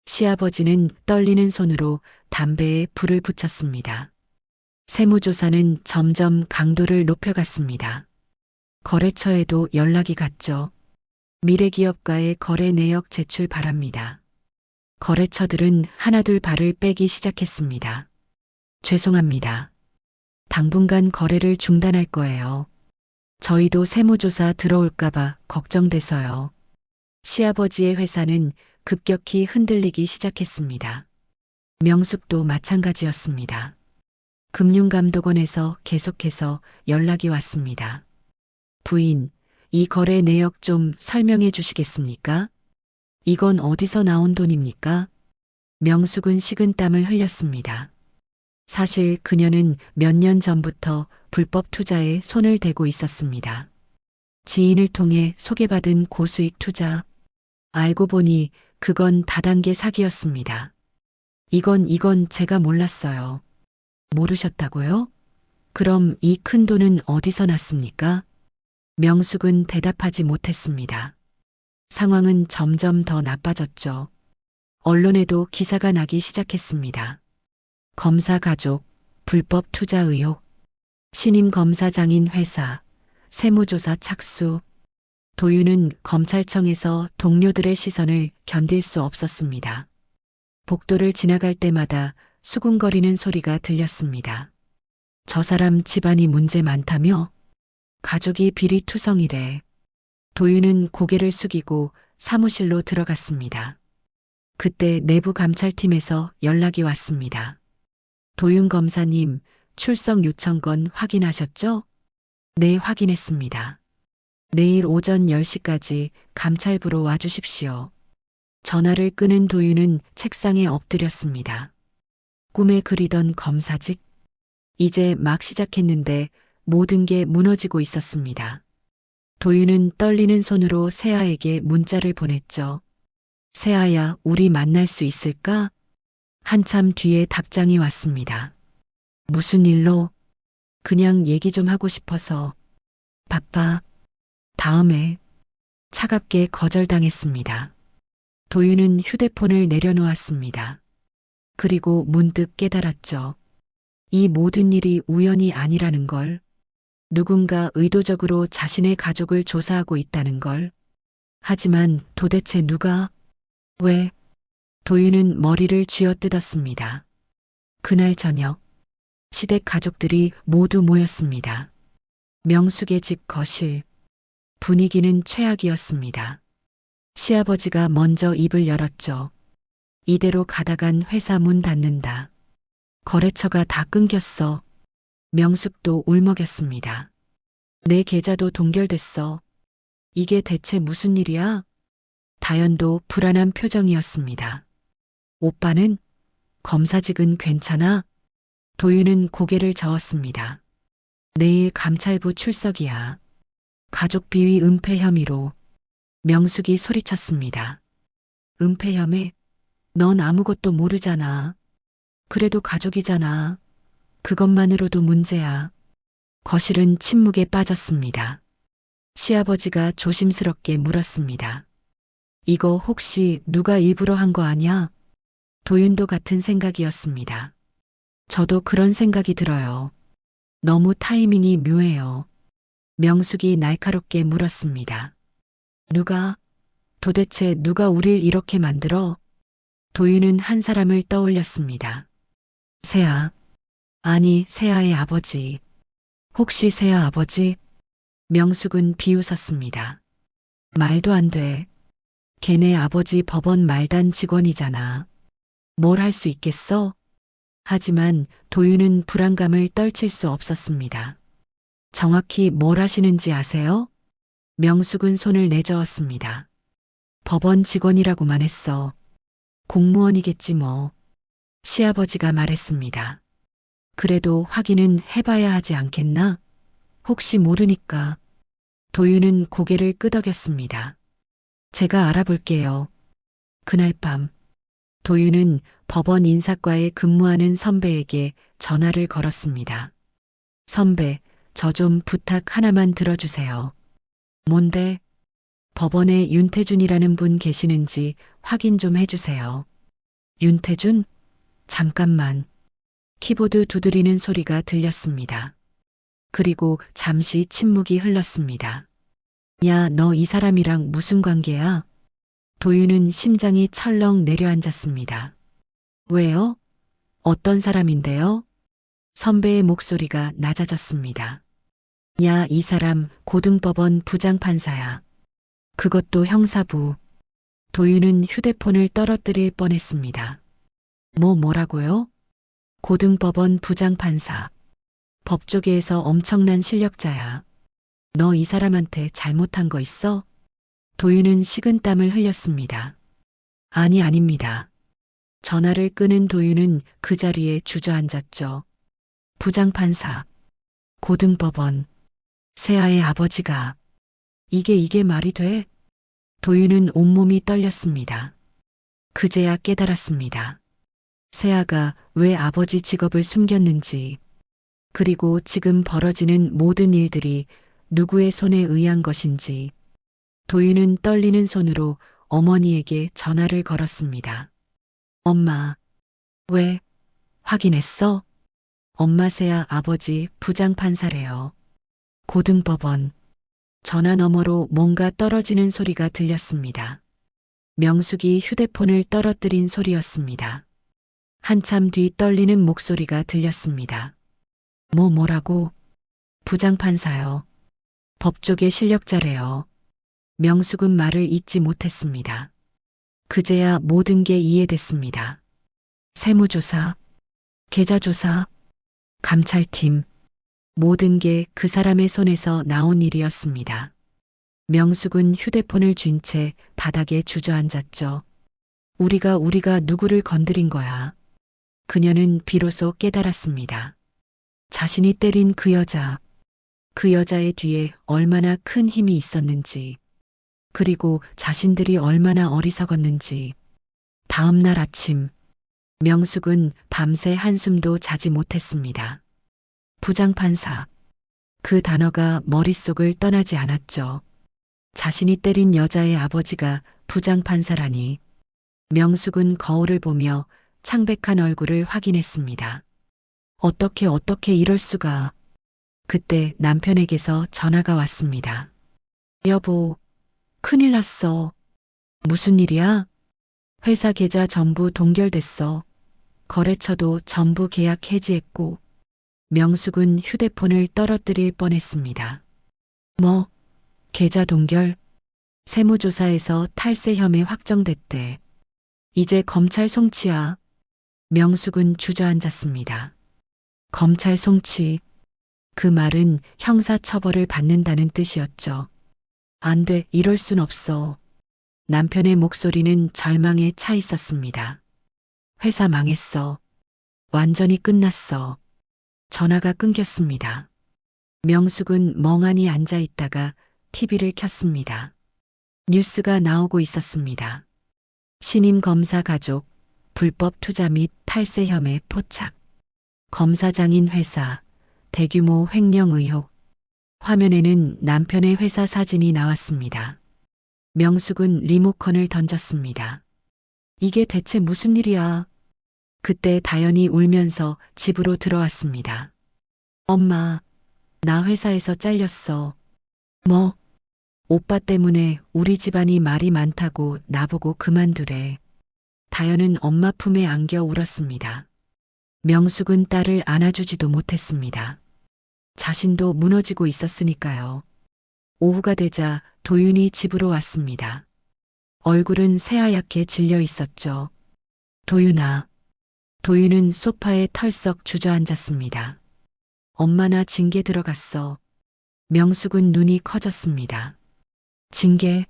Speaker 2: 시아버지는 떨리는 손으로 담배에 불을 붙였습니다. 세무조사는 점점 강도를 높여갔습니다. 거래처에도 연락이 갔죠. 미래기업과의 거래 내역 제출 바랍니다. 거래처들은 하나둘 발을 빼기 시작했습니다. 죄송합니다. 당분간 거래를 중단할 거예요. 저희도 세무조사 들어올까봐 걱정돼서요. 시아버지의 회사는 급격히 흔들리기 시작했습니다. 명숙도 마찬가지였습니다. 금융감독원에서 계속해서 연락이 왔습니다. 부인, 이 거래 내역 좀 설명해 주시겠습니까? 이건 어디서 나온 돈입니까? 명숙은 식은땀을 흘렸습니다. 사실 그녀는 몇 년 전부터 불법 투자에 손을 대고 있었습니다. 지인을 통해 소개받은 고수익 투자. 알고 보니 그건 다단계 사기였습니다. 이건 제가 몰랐어요. 모르셨다고요? 그럼 이 큰 돈은 어디서 났습니까? 명숙은 대답하지 못했습니다. 상황은 점점 더 나빠졌죠. 언론에도 기사가 나기 시작했습니다. 검사 가족, 불법 투자 의혹, 신임 검사장인 회사, 세무조사 착수. 도윤은 검찰청에서 동료들의 시선을 견딜 수 없었습니다. 복도를 지나갈 때마다 수군거리는 소리가 들렸습니다. 저 사람 집안이 문제 많다며? 가족이 비리투성이래. 도윤은 고개를 숙이고 사무실로 들어갔습니다. 그때 내부 감찰팀에서 연락이 왔습니다. 도윤 검사님, 출석 요청건 확인하셨죠? 네, 확인했습니다. 내일 오전 10시까지 감찰부로 와주십시오. 전화를 끄는 도윤은 책상에 엎드렸습니다. 꿈에 그리던 검사직? 이제 막 시작했는데 모든 게 무너지고 있었습니다. 도윤은 떨리는 손으로 세아에게 문자를 보냈죠. 세아야, 우리 만날 수 있을까? 한참 뒤에 답장이 왔습니다. 무슨 일로? 그냥 얘기 좀 하고 싶어서. 바빠. 다음에. 차갑게 거절당했습니다. 도윤은 휴대폰을 내려놓았습니다. 그리고 문득 깨달았죠. 이 모든 일이 우연이 아니라는 걸. 누군가 의도적으로 자신의 가족을 조사하고 있다는 걸. 하지만 도대체 누가? 왜? 도윤은 머리를 쥐어뜯었습니다. 그날 저녁, 시댁 가족들이 모두 모였습니다. 명숙의 집 거실. 분위기는 최악이었습니다. 시아버지가 먼저 입을 열었죠. 이대로 가다간 회사 문 닫는다. 거래처가 다 끊겼어. 명숙도 울먹였습니다. 내 계좌도 동결됐어. 이게 대체 무슨 일이야? 다연도 불안한 표정이었습니다. 오빠는? 검사직은 괜찮아? 도윤은 고개를 저었습니다. 내일 감찰부 출석이야. 가족 비위 은폐 혐의로. 명숙이 소리쳤습니다. 은폐 혐의? 넌 아무것도 모르잖아. 그래도 가족이잖아. 그것만으로도 문제야. 거실은 침묵에 빠졌습니다. 시아버지가 조심스럽게 물었습니다. 이거 혹시 누가 일부러 한 거 아니야? 도윤도 같은 생각이었습니다. 저도 그런 생각이 들어요. 너무 타이밍이 묘해요. 명숙이 날카롭게 물었습니다. 누가? 도대체 누가 우릴 이렇게 만들어? 도윤은 한 사람을 떠올렸습니다. 세아. 아니, 세아의 아버지. 혹시 세아 아버지? 명숙은 비웃었습니다. 말도 안 돼. 걔네 아버지 법원 말단 직원이잖아. 뭘 할 수 있겠어? 하지만 도윤은 불안감을 떨칠 수 없었습니다. 정확히 뭘 하시는지 아세요? 명숙은 손을 내저었습니다. 법원 직원이라고만 했어. 공무원이겠지 뭐. 시아버지가 말했습니다. 그래도 확인은 해봐야 하지 않겠나? 혹시 모르니까. 도윤은 고개를 끄덕였습니다. 제가 알아볼게요. 그날 밤, 도윤은 법원 인사과에 근무하는 선배에게 전화를 걸었습니다. 선배, 저 좀 부탁 하나만 들어주세요. 뭔데? 법원에 윤태준이라는 분 계시는지 확인 좀 해주세요. 윤태준? 잠깐만. 키보드 두드리는 소리가 들렸습니다. 그리고 잠시 침묵이 흘렀습니다. 야, 너 이 사람이랑 무슨 관계야? 도윤은 심장이 철렁 내려앉았습니다. 왜요? 어떤 사람인데요? 선배의 목소리가 낮아졌습니다. 야, 이 사람 고등법원 부장판사야. 그것도 형사부. 도윤은 휴대폰을 떨어뜨릴 뻔했습니다. 뭐라고요? 고등법원 부장판사. 법조계에서 엄청난 실력자야. 너 이 사람한테 잘못한 거 있어? 도윤은 식은땀을 흘렸습니다. 아닙니다. 전화를 끄는 도윤은 그 자리에 주저앉았죠. 부장판사. 고등법원. 세아의 아버지가. 이게 말이 돼? 도윤은 온몸이 떨렸습니다. 그제야 깨달았습니다. 세아가 왜 아버지 직업을 숨겼는지, 그리고 지금 벌어지는 모든 일들이 누구의 손에 의한 것인지. 도윤은 떨리는 손으로 어머니에게 전화를 걸었습니다. 엄마, 왜? 확인했어? 엄마 세아 아버지 부장판사래요. 고등법원. 전화 너머로 뭔가 떨어지는 소리가 들렸습니다. 명숙이 휴대폰을 떨어뜨린 소리였습니다. 한참 뒤 떨리는 목소리가 들렸습니다. 뭐라고? 부장판사요. 법조계 실력자래요. 명숙은 말을 잇지 못했습니다. 그제야 모든 게 이해됐습니다. 세무조사, 계좌조사, 감찰팀, 모든 게 그 사람의 손에서 나온 일이었습니다. 명숙은 휴대폰을 쥔 채 바닥에 주저앉았죠. 우리가 누구를 건드린 거야. 그녀는 비로소 깨달았습니다. 자신이 때린 그 여자, 그 여자의 뒤에 얼마나 큰 힘이 있었는지, 그리고 자신들이 얼마나 어리석었는지. 다음 날 아침, 명숙은 밤새 한숨도 자지 못했습니다. 부장판사. 그 단어가 머릿속을 떠나지 않았죠. 자신이 때린 여자의 아버지가 부장판사라니. 명숙은 거울을 보며 창백한 얼굴을 확인했습니다. 어떻게 이럴 수가. 그때 남편에게서 전화가 왔습니다. 여보, 큰일 났어. 무슨 일이야? 회사 계좌 전부 동결됐어. 거래처도 전부 계약 해지했고. 명숙은 휴대폰을 떨어뜨릴 뻔했습니다. 뭐? 계좌 동결? 세무조사에서 탈세 혐의 확정됐대. 이제 검찰 송치야. 명숙은 주저앉았습니다. 검찰 송치. 그 말은 형사처벌을 받는다는 뜻이었죠. 안 돼, 이럴 순 없어. 남편의 목소리는 절망에 차 있었습니다. 회사 망했어. 완전히 끝났어. 전화가 끊겼습니다. 명숙은 멍하니 앉아 있다가 TV를 켰습니다. 뉴스가 나오고 있었습니다. 신임 검사 가족, 불법 투자 및 탈세 혐의 포착. 검사장인 회사, 대규모 횡령 의혹. 화면에는 남편의 회사 사진이 나왔습니다. 명숙은 리모컨을 던졌습니다. 이게 대체 무슨 일이야? 그때 다연이 울면서 집으로 들어왔습니다. 엄마, 나 회사에서 잘렸어. 뭐? 오빠 때문에 우리 집안이 말이 많다고 나보고 그만두래. 다연은 엄마 품에 안겨 울었습니다. 명숙은 딸을 안아주지도 못했습니다. 자신도 무너지고 있었으니까요. 오후가 되자 도윤이 집으로 왔습니다. 얼굴은 새하얗게 질려 있었죠. 도윤아. 도윤은 소파에 털썩 주저앉았습니다. 엄마 나 징계 들어갔어. 명숙은 눈이 커졌습니다. 징계?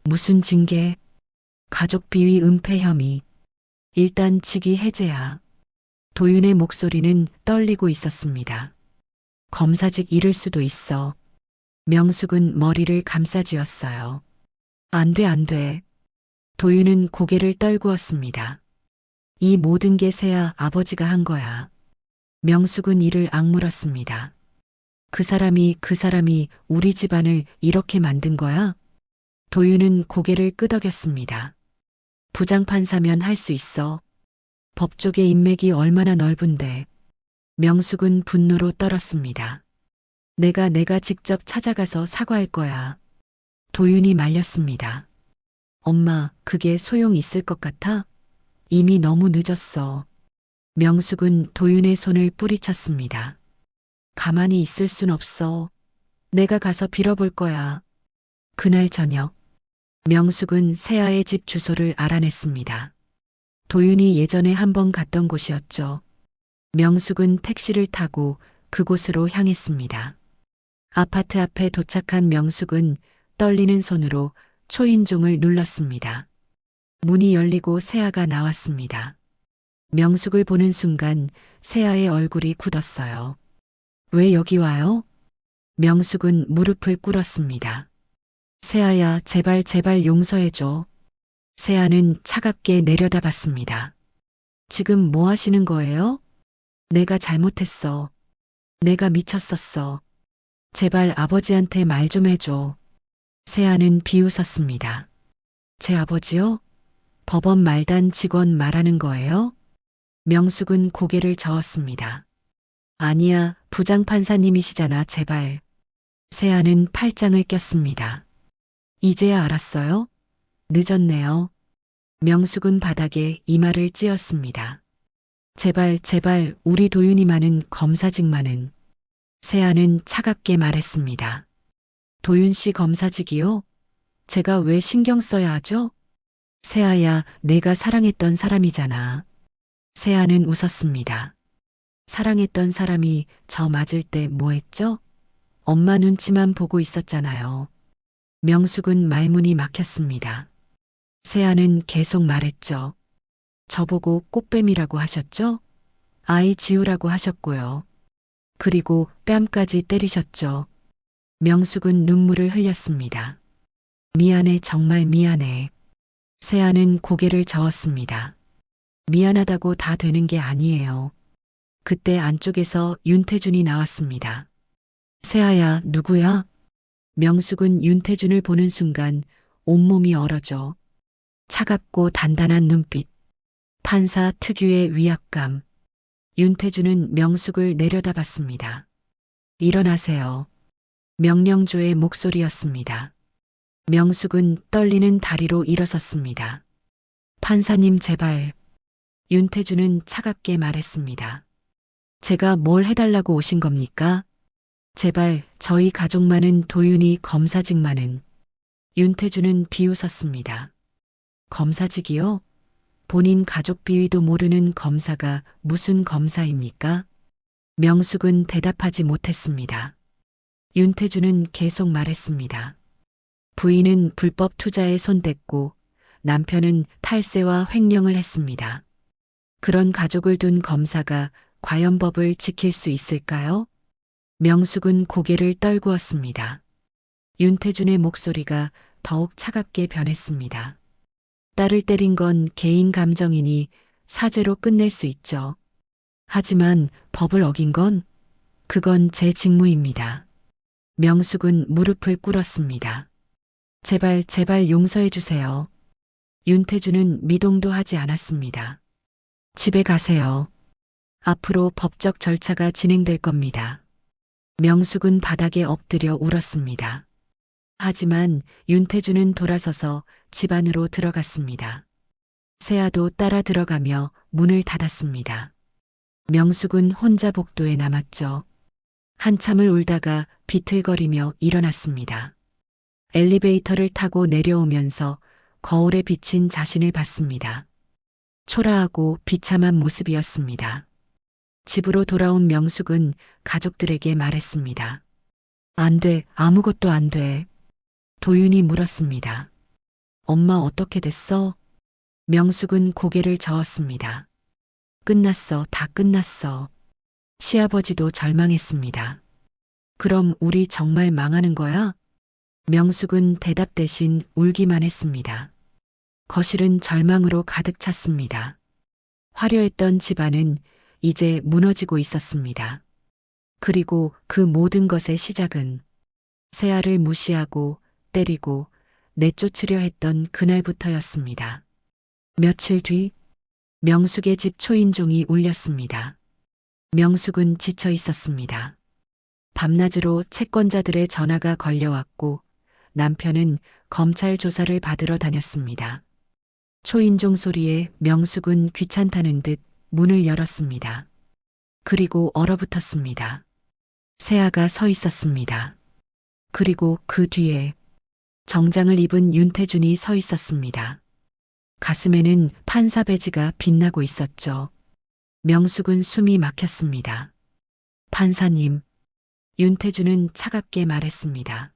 Speaker 2: 무슨 징계? 가족 비위 은폐 혐의. 일단 직위 해제야. 도윤의 목소리는 떨리고 있었습니다. 검사직 잃을 수도 있어. 명숙은 머리를 감싸쥐었어요. 안 돼, 안 돼. 도윤은 고개를 떨구었습니다. 이 모든 게 새야 아버지가 한 거야. 명숙은 이를 악물었습니다. 그 사람이 우리 집안을 이렇게 만든 거야? 도윤은 고개를 끄덕였습니다. 부장판사면 할 수 있어. 법조계 인맥이 얼마나 넓은데. 명숙은 분노로 떨었습니다. 내가 직접 찾아가서 사과할 거야. 도윤이 말렸습니다. 엄마, 그게 소용 있을 것 같아? 이미 너무 늦었어. 명숙은 도윤의 손을 뿌리쳤습니다. 가만히 있을 순 없어. 내가 가서 빌어볼 거야. 그날 저녁, 명숙은 세아의 집 주소를 알아냈습니다. 도윤이 예전에 한번 갔던 곳이었죠. 명숙은 택시를 타고 그곳으로 향했습니다. 아파트 앞에 도착한 명숙은 떨리는 손으로 초인종을 눌렀습니다. 문이 열리고 세아가 나왔습니다. 명숙을 보는 순간 세아의 얼굴이 굳었어요. 왜 여기 와요? 명숙은 무릎을 꿇었습니다. 세아야, 제발 용서해줘. 세아는 차갑게 내려다봤습니다. 지금 뭐 하시는 거예요? 내가 잘못했어. 내가 미쳤었어. 제발 아버지한테 말 좀 해줘. 세아는 비웃었습니다. 제 아버지요? 법원 말단 직원 말하는 거예요? 명숙은 고개를 저었습니다. 아니야, 부장판사님이시잖아, 제발. 세아는 팔짱을 꼈습니다. 이제야 알았어요? 늦었네요. 명숙은 바닥에 이마를 찧었습니다. 제발 우리 도윤이만은 검사직만은. 세아는 차갑게 말했습니다. 도윤 씨 검사직이요? 제가 왜 신경 써야 하죠? 세아야, 내가 사랑했던 사람이잖아. 세아는 웃었습니다. 사랑했던 사람이 저 맞을 때 뭐 했죠? 엄마 눈치만 보고 있었잖아요. 명숙은 말문이 막혔습니다. 세아는 계속 말했죠. 저보고 꽃뱀이라고 하셨죠? 아이 지우라고 하셨고요. 그리고 뺨까지 때리셨죠. 명숙은 눈물을 흘렸습니다. 미안해, 정말 미안해. 세아는 고개를 저었습니다. 미안하다고 다 되는 게 아니에요. 그때 안쪽에서 윤태준이 나왔습니다. 세아야, 누구야? 명숙은 윤태준을 보는 순간 온몸이 얼어져. 차갑고 단단한 눈빛, 판사 특유의 위압감. 윤태준은 명숙을 내려다봤습니다. 일어나세요. 명령조의 목소리였습니다. 명숙은 떨리는 다리로 일어섰습니다. 판사님, 제발. 윤태준은 차갑게 말했습니다. 제가 뭘 해달라고 오신 겁니까? 제발 저희 가족만은, 도윤이 검사직만은. 윤태준은 비웃었습니다. 검사직이요? 본인 가족 비위도 모르는 검사가 무슨 검사입니까? 명숙은 대답하지 못했습니다. 윤태준은 계속 말했습니다. 부인은 불법 투자에 손댔고 남편은 탈세와 횡령을 했습니다. 그런 가족을 둔 검사가 과연 법을 지킬 수 있을까요? 명숙은 고개를 떨구었습니다. 윤태준의 목소리가 더욱 차갑게 변했습니다. 딸을 때린 건 개인 감정이니 사죄로 끝낼 수 있죠. 하지만 법을 어긴 건, 그건 제 직무입니다. 명숙은 무릎을 꿇었습니다. 제발, 제발 용서해 주세요. 윤태준은 미동도 하지 않았습니다. 집에 가세요. 앞으로 법적 절차가 진행될 겁니다. 명숙은 바닥에 엎드려 울었습니다. 하지만 윤태준은 돌아서서 집 안으로 들어갔습니다. 세아도 따라 들어가며 문을 닫았습니다. 명숙은 혼자 복도에 남았죠. 한참을 울다가 비틀거리며 일어났습니다. 엘리베이터를 타고 내려오면서 거울에 비친 자신을 봤습니다. 초라하고 비참한 모습이었습니다. 집으로 돌아온 명숙은 가족들에게 말했습니다. 안 돼, 아무것도 안 돼. 도윤이 물었습니다. 엄마 어떻게 됐어? 명숙은 고개를 저었습니다. 끝났어, 다 끝났어. 시아버지도 절망했습니다. 그럼 우리 정말 망하는 거야? 명숙은 대답 대신 울기만 했습니다. 거실은 절망으로 가득 찼습니다. 화려했던 집안은 이제 무너지고 있었습니다. 그리고 그 모든 것의 시작은 세아를 무시하고 때리고 내쫓으려 했던 그날부터였습니다. 며칠 뒤 명숙의 집 초인종이 울렸습니다. 명숙은 지쳐 있었습니다. 밤낮으로 채권자들의 전화가 걸려왔고 남편은 검찰 조사를 받으러 다녔습니다. 초인종 소리에 명숙은 귀찮다는 듯 문을 열었습니다. 그리고 얼어붙었습니다. 세아가 서 있었습니다. 그리고 그 뒤에 정장을 입은 윤태준이 서 있었습니다. 가슴에는 판사 배지가 빛나고 있었죠. 명숙은 숨이 막혔습니다. 판사님, 윤태준은 차갑게 말했습니다.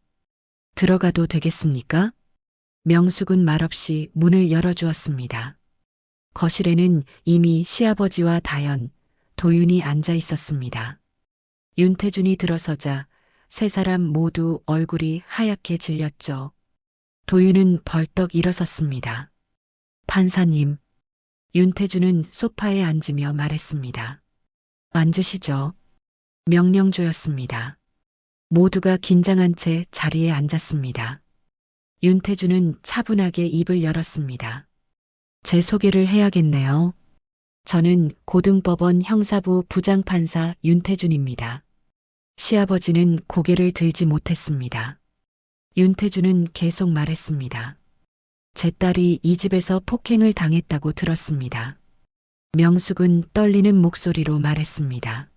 Speaker 2: 들어가도 되겠습니까? 명숙은 말없이 문을 열어주었습니다. 거실에는 이미 시아버지와 다연, 도윤이 앉아 있었습니다. 윤태준이 들어서자 세 사람 모두 얼굴이 하얗게 질렸죠. 도윤은 벌떡 일어섰습니다. 판사님, 윤태준은 소파에 앉으며 말했습니다. 앉으시죠. 명령조였습니다. 모두가 긴장한 채 자리에 앉았습니다. 윤태준은 차분하게 입을 열었습니다. 제 소개를 해야겠네요. 저는 고등법원 형사부 부장판사 윤태준입니다. 시아버지는 고개를 들지 못했습니다. 윤태준은 계속 말했습니다. 제 딸이 이 집에서 폭행을 당했다고 들었습니다. 명숙은 떨리는 목소리로 말했습니다.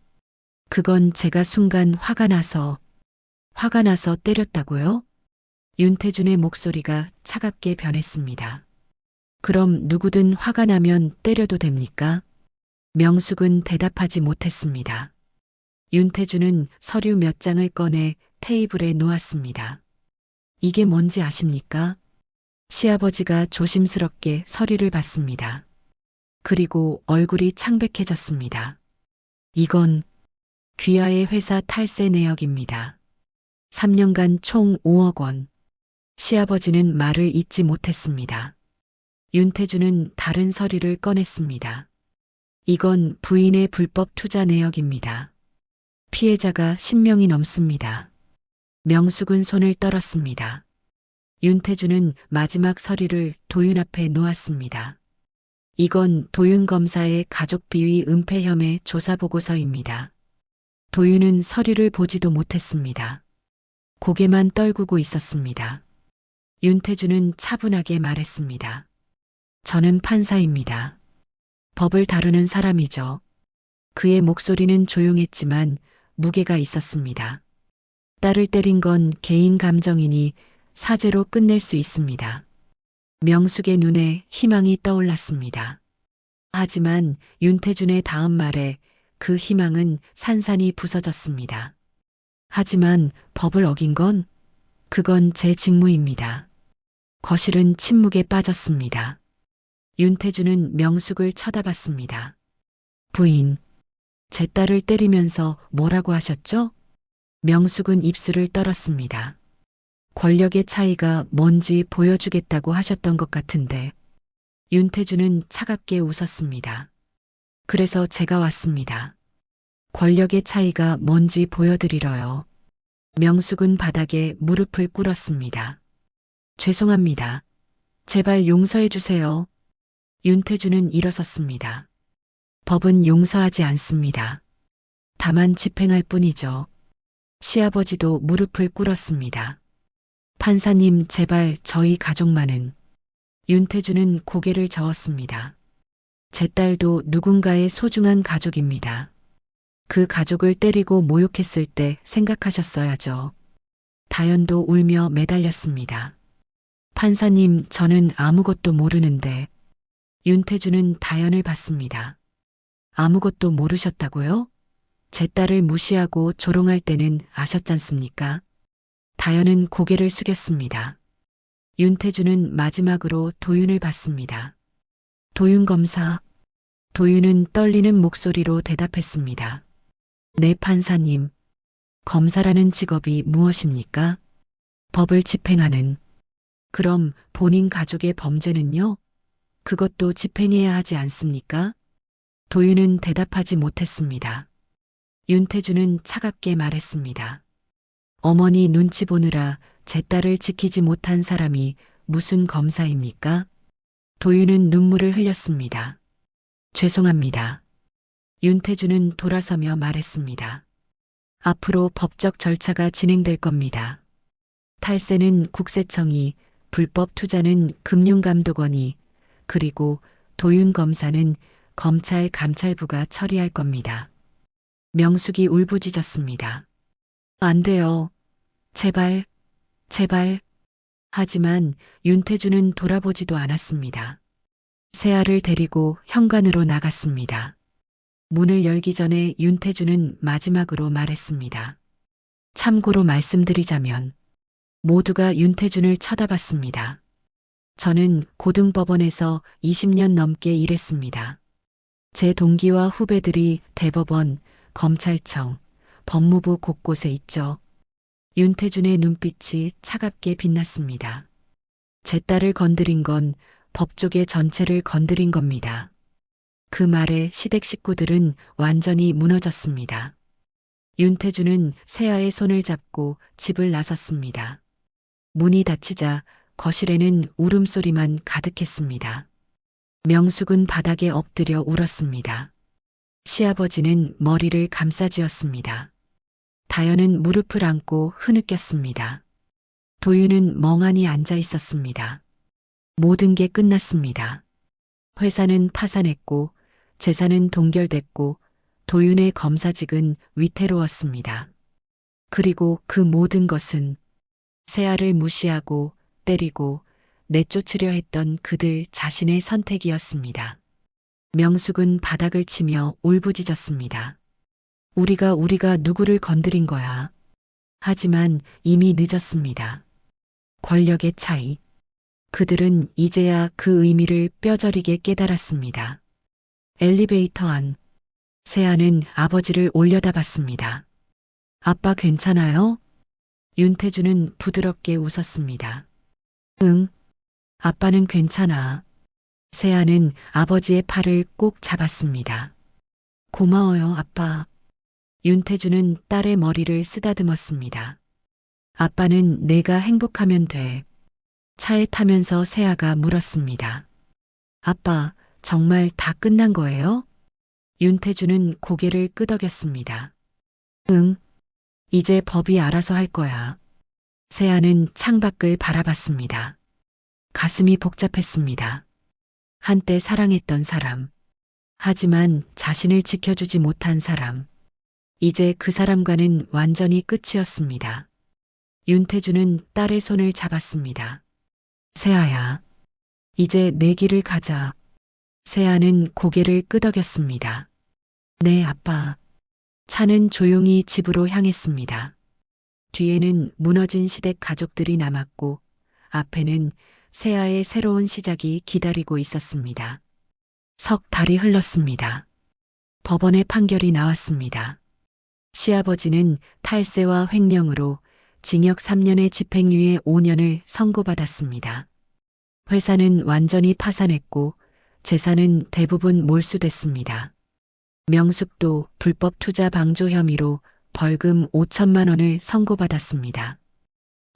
Speaker 2: 그건 제가 순간 화가 나서 때렸다고요? 윤태준의 목소리가 차갑게 변했습니다. 그럼 누구든 화가 나면 때려도 됩니까? 명숙은 대답하지 못했습니다. 윤태준은 서류 몇 장을 꺼내 테이블에 놓았습니다. 이게 뭔지 아십니까? 시아버지가 조심스럽게 서류를 봤습니다. 그리고 얼굴이 창백해졌습니다. 이건 귀하의 회사 탈세 내역입니다. 3년간 총 5억 원. 시아버지는 말을 잇지 못했습니다. 윤태주는 다른 서류를 꺼냈습니다. 이건 부인의 불법 투자 내역입니다. 피해자가 10명이 넘습니다. 명숙은 손을 떨었습니다. 윤태주는 마지막 서류를 도윤 앞에 놓았습니다. 이건 도윤 검사의 가족 비위 은폐 혐의 조사 보고서입니다. 도윤은 서류를 보지도 못했습니다. 고개만 떨구고 있었습니다. 윤태주는 차분하게 말했습니다. 저는 판사입니다. 법을 다루는 사람이죠. 그의 목소리는 조용했지만 무게가 있었습니다. 딸을 때린 건 개인 감정이니 사죄로 끝낼 수 있습니다. 명숙의 눈에 희망이 떠올랐습니다. 하지만 윤태준의 다음 말에 그 희망은 산산이 부서졌습니다. 하지만 법을 어긴 건 그건 제 직무입니다. 거실은 침묵에 빠졌습니다. 윤태준은 명숙을 쳐다봤습니다. 부인, 제 딸을 때리면서 뭐라고 하셨죠? 명숙은 입술을 떨었습니다. 권력의 차이가 뭔지 보여주겠다고 하셨던 것 같은데. 윤태준은 차갑게 웃었습니다. 그래서 제가 왔습니다. 권력의 차이가 뭔지 보여드리러요. 명숙은 바닥에 무릎을 꿇었습니다. 죄송합니다. 제발 용서해 주세요. 윤태준은 일어섰습니다. 법은 용서하지 않습니다. 다만 집행할 뿐이죠. 시아버지도 무릎을 꿇었습니다. 판사님, 제발 저희 가족만은. 윤태준은 고개를 저었습니다. 제 딸도 누군가의 소중한 가족입니다. 그 가족을 때리고 모욕했을 때 생각하셨어야죠. 다연도 울며 매달렸습니다. 판사님, 저는 아무것도 모르는데. 윤태준은 다연을 봤습니다. 아무것도 모르셨다고요? 제 딸을 무시하고 조롱할 때는 아셨잖습니까? 다연은 고개를 숙였습니다. 윤태준은 마지막으로 도윤을 봤습니다. 도윤 검사. 도윤은 떨리는 목소리로 대답했습니다. 네, 판사님. 검사라는 직업이 무엇입니까? 법을 집행하는. 그럼 본인 가족의 범죄는요? 그것도 집행해야 하지 않습니까? 도윤은 대답하지 못했습니다. 윤태준은 차갑게 말했습니다. 어머니 눈치 보느라 제 딸을 지키지 못한 사람이 무슨 검사입니까? 도윤은 눈물을 흘렸습니다. 죄송합니다. 윤태준은 돌아서며 말했습니다. 앞으로 법적 절차가 진행될 겁니다. 탈세는 국세청이, 불법 투자는 금융감독원이, 그리고 도윤 검사는 검찰 감찰부가 처리할 겁니다. 명숙이 울부짖었습니다. 안 돼요. 제발, 제발. 하지만 윤태준은 돌아보지도 않았습니다. 세아를 데리고 현관으로 나갔습니다. 문을 열기 전에 윤태준은 마지막으로 말했습니다. 참고로 말씀드리자면 모두가 윤태준을 쳐다봤습니다. 저는 고등법원에서 20년 넘게 일했습니다. 제 동기와 후배들이 대법원, 검찰청, 법무부 곳곳에 있죠. 윤태준의 눈빛이 차갑게 빛났습니다. 제 딸을 건드린 건 법조계 전체를 건드린 겁니다. 그 말에 시댁 식구들은 완전히 무너졌습니다. 윤태준은 세아의 손을 잡고 집을 나섰습니다. 문이 닫히자 거실에는 울음소리만 가득했습니다. 명숙은 바닥에 엎드려 울었습니다. 시아버지는 머리를 감싸쥐었습니다. 다연은 무릎을 안고 흐느꼈습니다. 도윤은 멍하니 앉아 있었습니다. 모든 게 끝났습니다. 회사는 파산했고 재산은 동결됐고 도윤의 검사직은 위태로웠습니다. 그리고 그 모든 것은 세아를 무시하고 때리고 내쫓으려 했던 그들 자신의 선택이었습니다. 명숙은 바닥을 치며 울부짖었습니다. 우리가 누구를 건드린 거야. 하지만 이미 늦었습니다. 권력의 차이. 그들은 이제야 그 의미를 뼈저리게 깨달았습니다. 엘리베이터 안. 세아는 아버지를 올려다봤습니다. 아빠 괜찮아요? 윤태주는 부드럽게 웃었습니다. 응, 아빠는 괜찮아. 세아는 아버지의 팔을 꼭 잡았습니다. 고마워요, 아빠. 윤태주는 딸의 머리를 쓰다듬었습니다. 아빠는 내가 행복하면 돼. 차에 타면서 세아가 물었습니다. 아빠, 정말 다 끝난 거예요? 윤태주는 고개를 끄덕였습니다. 응, 이제 법이 알아서 할 거야. 세아는 창밖을 바라봤습니다. 가슴이 복잡했습니다. 한때 사랑했던 사람. 하지만 자신을 지켜주지 못한 사람. 이제 그 사람과는 완전히 끝이었습니다. 윤태주는 딸의 손을 잡았습니다. 세아야, 이제 내 길을 가자. 세아는 고개를 끄덕였습니다. 네, 아빠. 차는 조용히 집으로 향했습니다. 뒤에는 무너진 시댁 가족들이 남았고 앞에는 세아의 새로운 시작이 기다리고 있었습니다. 석 달이 흘렀습니다. 법원의 판결이 나왔습니다. 시아버지는 탈세와 횡령으로 징역 3년에 집행유예 5년을 선고받았습니다. 회사는 완전히 파산했고 재산은 대부분 몰수됐습니다. 명숙도 불법 투자 방조 혐의로 벌금 5천만 원을 선고받았습니다.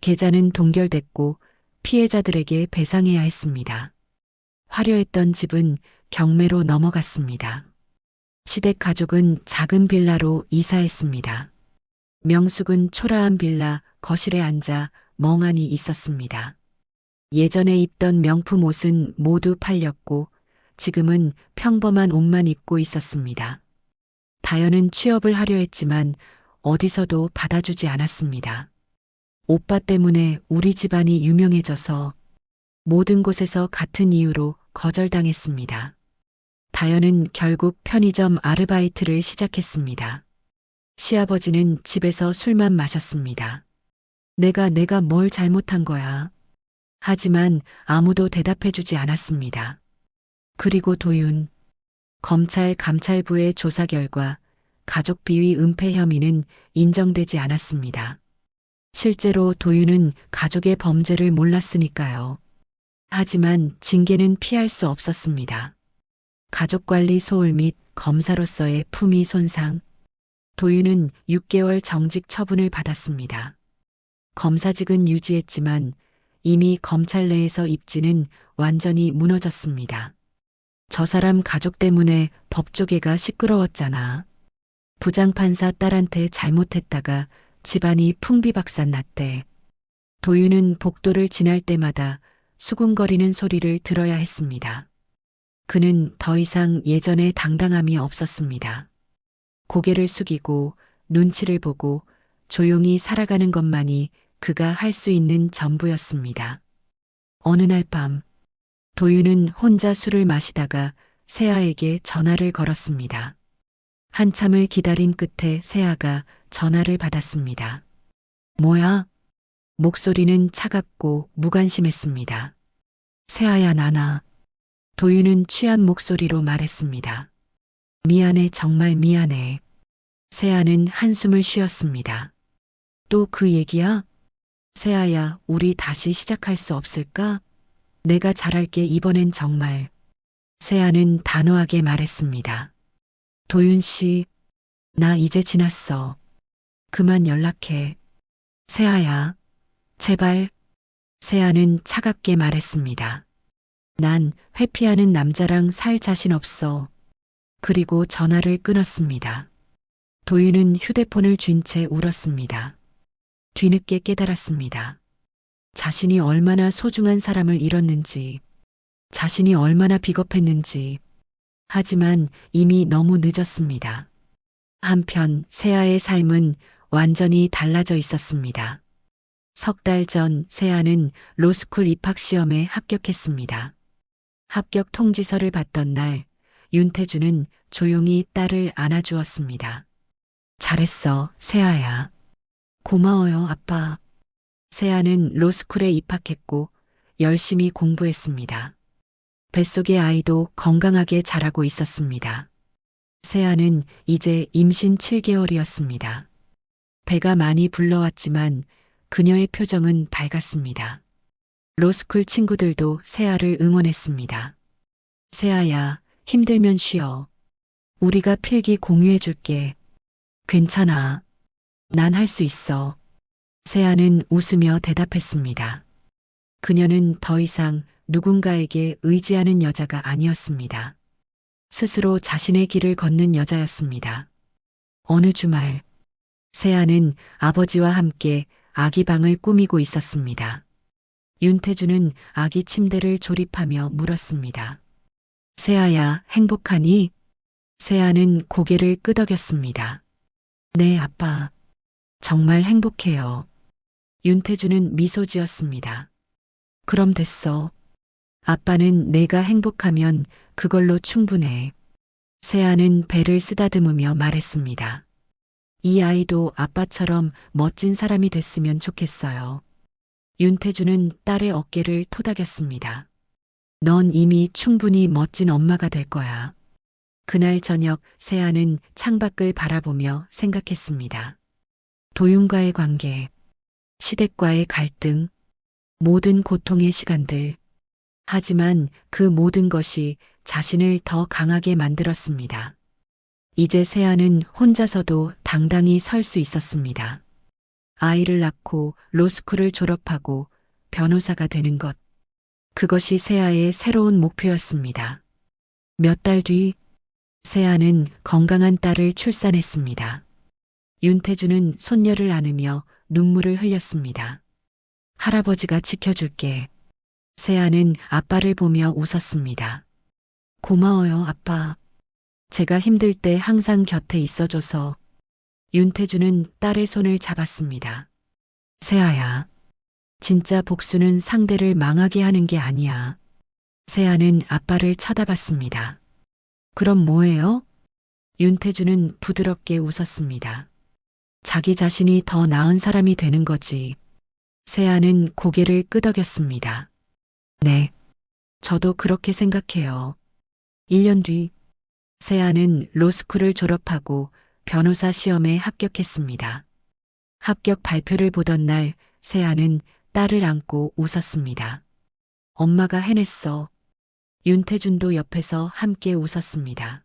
Speaker 2: 계좌는 동결됐고 피해자들에게 배상해야 했습니다. 화려했던 집은 경매로 넘어갔습니다. 시댁 가족은 작은 빌라로 이사했습니다. 명숙은 초라한 빌라 거실에 앉아 멍하니 있었습니다. 예전에 입던 명품 옷은 모두 팔렸고 지금은 평범한 옷만 입고 있었습니다. 다현은 취업을 하려 했지만 어디서도 받아주지 않았습니다. 오빠 때문에 우리 집안이 유명해져서 모든 곳에서 같은 이유로 거절당했습니다. 다현은 결국 편의점 아르바이트를 시작했습니다. 시아버지는 집에서 술만 마셨습니다. 내가 뭘 잘못한 거야. 하지만 아무도 대답해주지 않았습니다. 그리고 도윤. 검찰 감찰부의 조사 결과 가족 비위 은폐 혐의는 인정되지 않았습니다. 실제로 도윤은 가족의 범죄를 몰랐으니까요. 하지만 징계는 피할 수 없었습니다. 가족관리 소홀 및 검사로서의 품위 손상. 도윤은 6개월 정직 처분을 받았습니다. 검사직은 유지했지만 이미 검찰 내에서 입지는 완전히 무너졌습니다. 저 사람 가족 때문에 법조계가 시끄러웠잖아. 부장판사 딸한테 잘못했다가 집안이 풍비박산 났대. 도윤은 복도를 지날 때마다 수군거리는 소리를 들어야 했습니다. 그는 더 이상 예전의 당당함이 없었습니다. 고개를 숙이고 눈치를 보고 조용히 살아가는 것만이 그가 할 수 있는 전부였습니다. 어느 날 밤, 도윤은 혼자 술을 마시다가 세아에게 전화를 걸었습니다. 한참을 기다린 끝에 세아가 전화를 받았습니다. 뭐야? 목소리는 차갑고 무관심했습니다. 세아야, 나나. 도윤은 취한 목소리로 말했습니다. 미안해, 정말 미안해. 세아는 한숨을 쉬었습니다. 또 그 얘기야? 세아야, 우리 다시 시작할 수 없을까? 내가 잘할게, 이번엔 정말. 세아는 단호하게 말했습니다. 도윤 씨, 나 이제 지났어. 그만 연락해. 세아야, 제발. 세아는 차갑게 말했습니다. 난 회피하는 남자랑 살 자신 없어. 그리고 전화를 끊었습니다. 도윤은 휴대폰을 쥔 채 울었습니다. 뒤늦게 깨달았습니다. 자신이 얼마나 소중한 사람을 잃었는지, 자신이 얼마나 비겁했는지. 하지만 이미 너무 늦었습니다. 한편 세아의 삶은 완전히 달라져 있었습니다. 석 달 전 세아는 로스쿨 입학시험에 합격했습니다. 합격 통지서를 받던 날, 윤태주는 조용히 딸을 안아주었습니다. 잘했어, 세아야. 고마워요, 아빠. 세아는 로스쿨에 입학했고 열심히 공부했습니다. 뱃속의 아이도 건강하게 자라고 있었습니다. 세아는 이제 임신 7개월이었습니다. 배가 많이 불러왔지만 그녀의 표정은 밝았습니다. 로스쿨 친구들도 세아를 응원했습니다. 세아야, 힘들면 쉬어. 우리가 필기 공유해 줄게. 괜찮아. 난 할 수 있어. 세아는 웃으며 대답했습니다. 그녀는 더 이상 누군가에게 의지하는 여자가 아니었습니다. 스스로 자신의 길을 걷는 여자였습니다. 어느 주말, 세아는 아버지와 함께 아기 방을 꾸미고 있었습니다. 윤태주는 아기 침대를 조립하며 물었습니다. 세아야, 행복하니? 세아는 고개를 끄덕였습니다. 네, 아빠. 정말 행복해요. 윤태주는 미소 지었습니다. 그럼 됐어. 아빠는 내가 행복하면 그걸로 충분해. 세아는 배를 쓰다듬으며 말했습니다. 이 아이도 아빠처럼 멋진 사람이 됐으면 좋겠어요. 윤태주는 딸의 어깨를 토닥였습니다. 넌 이미 충분히 멋진 엄마가 될 거야. 그날 저녁 세아는 창밖을 바라보며 생각했습니다. 도윤과의 관계, 시댁과의 갈등, 모든 고통의 시간들. 하지만 그 모든 것이 자신을 더 강하게 만들었습니다. 이제 세아는 혼자서도 당당히 설 수 있었습니다. 아이를 낳고 로스쿨을 졸업하고 변호사가 되는 것. 그것이 세아의 새로운 목표였습니다. 몇 달 뒤, 세아는 건강한 딸을 출산했습니다. 윤태주는 손녀를 안으며 눈물을 흘렸습니다. 할아버지가 지켜줄게. 세아는 아빠를 보며 웃었습니다. 고마워요, 아빠. 제가 힘들 때 항상 곁에 있어줘서. 윤태주는 딸의 손을 잡았습니다. 세아야, 진짜 복수는 상대를 망하게 하는 게 아니야. 세아는 아빠를 쳐다봤습니다. 그럼 뭐예요? 윤태주는 부드럽게 웃었습니다. 자기 자신이 더 나은 사람이 되는 거지. 세아는 고개를 끄덕였습니다. 네, 저도 그렇게 생각해요. 1년 뒤, 세아는 로스쿨을 졸업하고 변호사 시험에 합격했습니다. 합격 발표를 보던 날, 세아는 딸을 안고 웃었습니다. 엄마가 해냈어. 윤태준도 옆에서 함께 웃었습니다.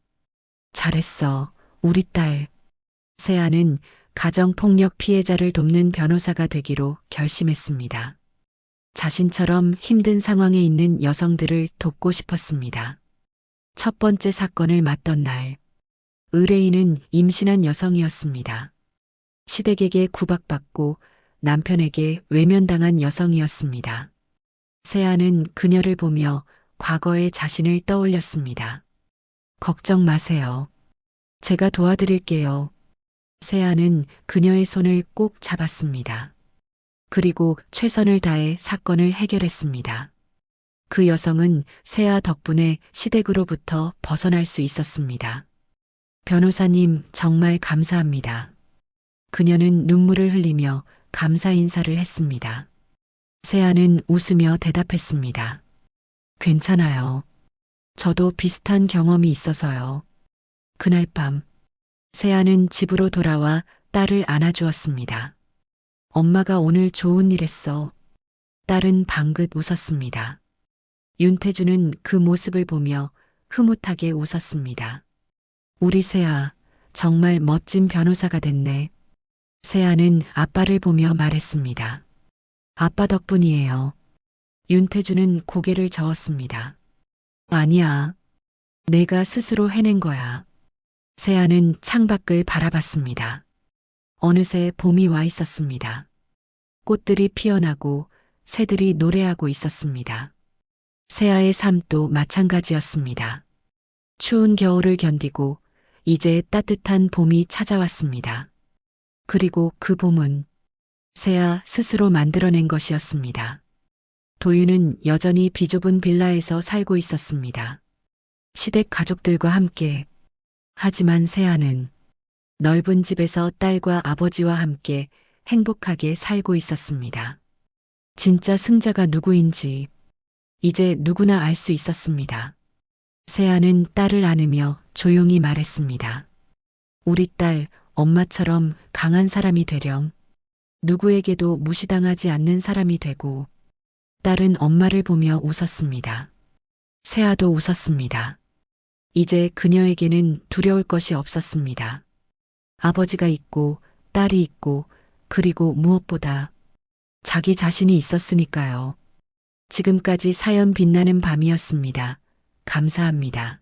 Speaker 2: 잘했어, 우리 딸. 세아는 가정폭력 피해자를 돕는 변호사가 되기로 결심했습니다. 자신처럼 힘든 상황에 있는 여성들을 돕고 싶었습니다. 첫 번째 사건을 맡던 날, 의뢰인은 임신한 여성이었습니다. 시댁에게 구박받고 남편에게 외면당한 여성이었습니다. 세아는 그녀를 보며 과거의 자신을 떠올렸습니다. 걱정 마세요. 제가 도와드릴게요. 세아는 그녀의 손을 꼭 잡았습니다. 그리고 최선을 다해 사건을 해결했습니다. 그 여성은 세아 덕분에 시댁으로부터 벗어날 수 있었습니다. 변호사님, 정말 감사합니다. 그녀는 눈물을 흘리며 감사 인사를 했습니다. 세아는 웃으며 대답했습니다. 괜찮아요. 저도 비슷한 경험이 있어서요. 그날 밤, 세아는 집으로 돌아와 딸을 안아주었습니다. 엄마가 오늘 좋은 일 했어. 딸은 방긋 웃었습니다. 윤태주는 그 모습을 보며 흐뭇하게 웃었습니다. 우리 세아, 정말 멋진 변호사가 됐네. 세아는 아빠를 보며 말했습니다. 아빠 덕분이에요. 윤태주는 고개를 저었습니다. 아니야. 내가 스스로 해낸 거야. 세아는 창밖을 바라봤습니다. 어느새 봄이 와 있었습니다. 꽃들이 피어나고 새들이 노래하고 있었습니다. 세아의 삶도 마찬가지였습니다. 추운 겨울을 견디고 이제 따뜻한 봄이 찾아왔습니다. 그리고 그 봄은 세아 스스로 만들어낸 것이었습니다. 도윤은 여전히 비좁은 빌라에서 살고 있었습니다. 시댁 가족들과 함께. 하지만 세아는 넓은 집에서 딸과 아버지와 함께 행복하게 살고 있었습니다. 진짜 승자가 누구인지 이제 누구나 알 수 있었습니다. 세아는 딸을 안으며 조용히 말했습니다. 우리 딸, 엄마처럼 강한 사람이 되렴. 누구에게도 무시당하지 않는 사람이 되고 딸은 엄마를 보며 웃었습니다. 세아도 웃었습니다. 이제 그녀에게는 두려울 것이 없었습니다. 아버지가 있고 딸이 있고 그리고 무엇보다 자기 자신이 있었으니까요. 지금까지 사연 빛나는 밤이었습니다. 감사합니다.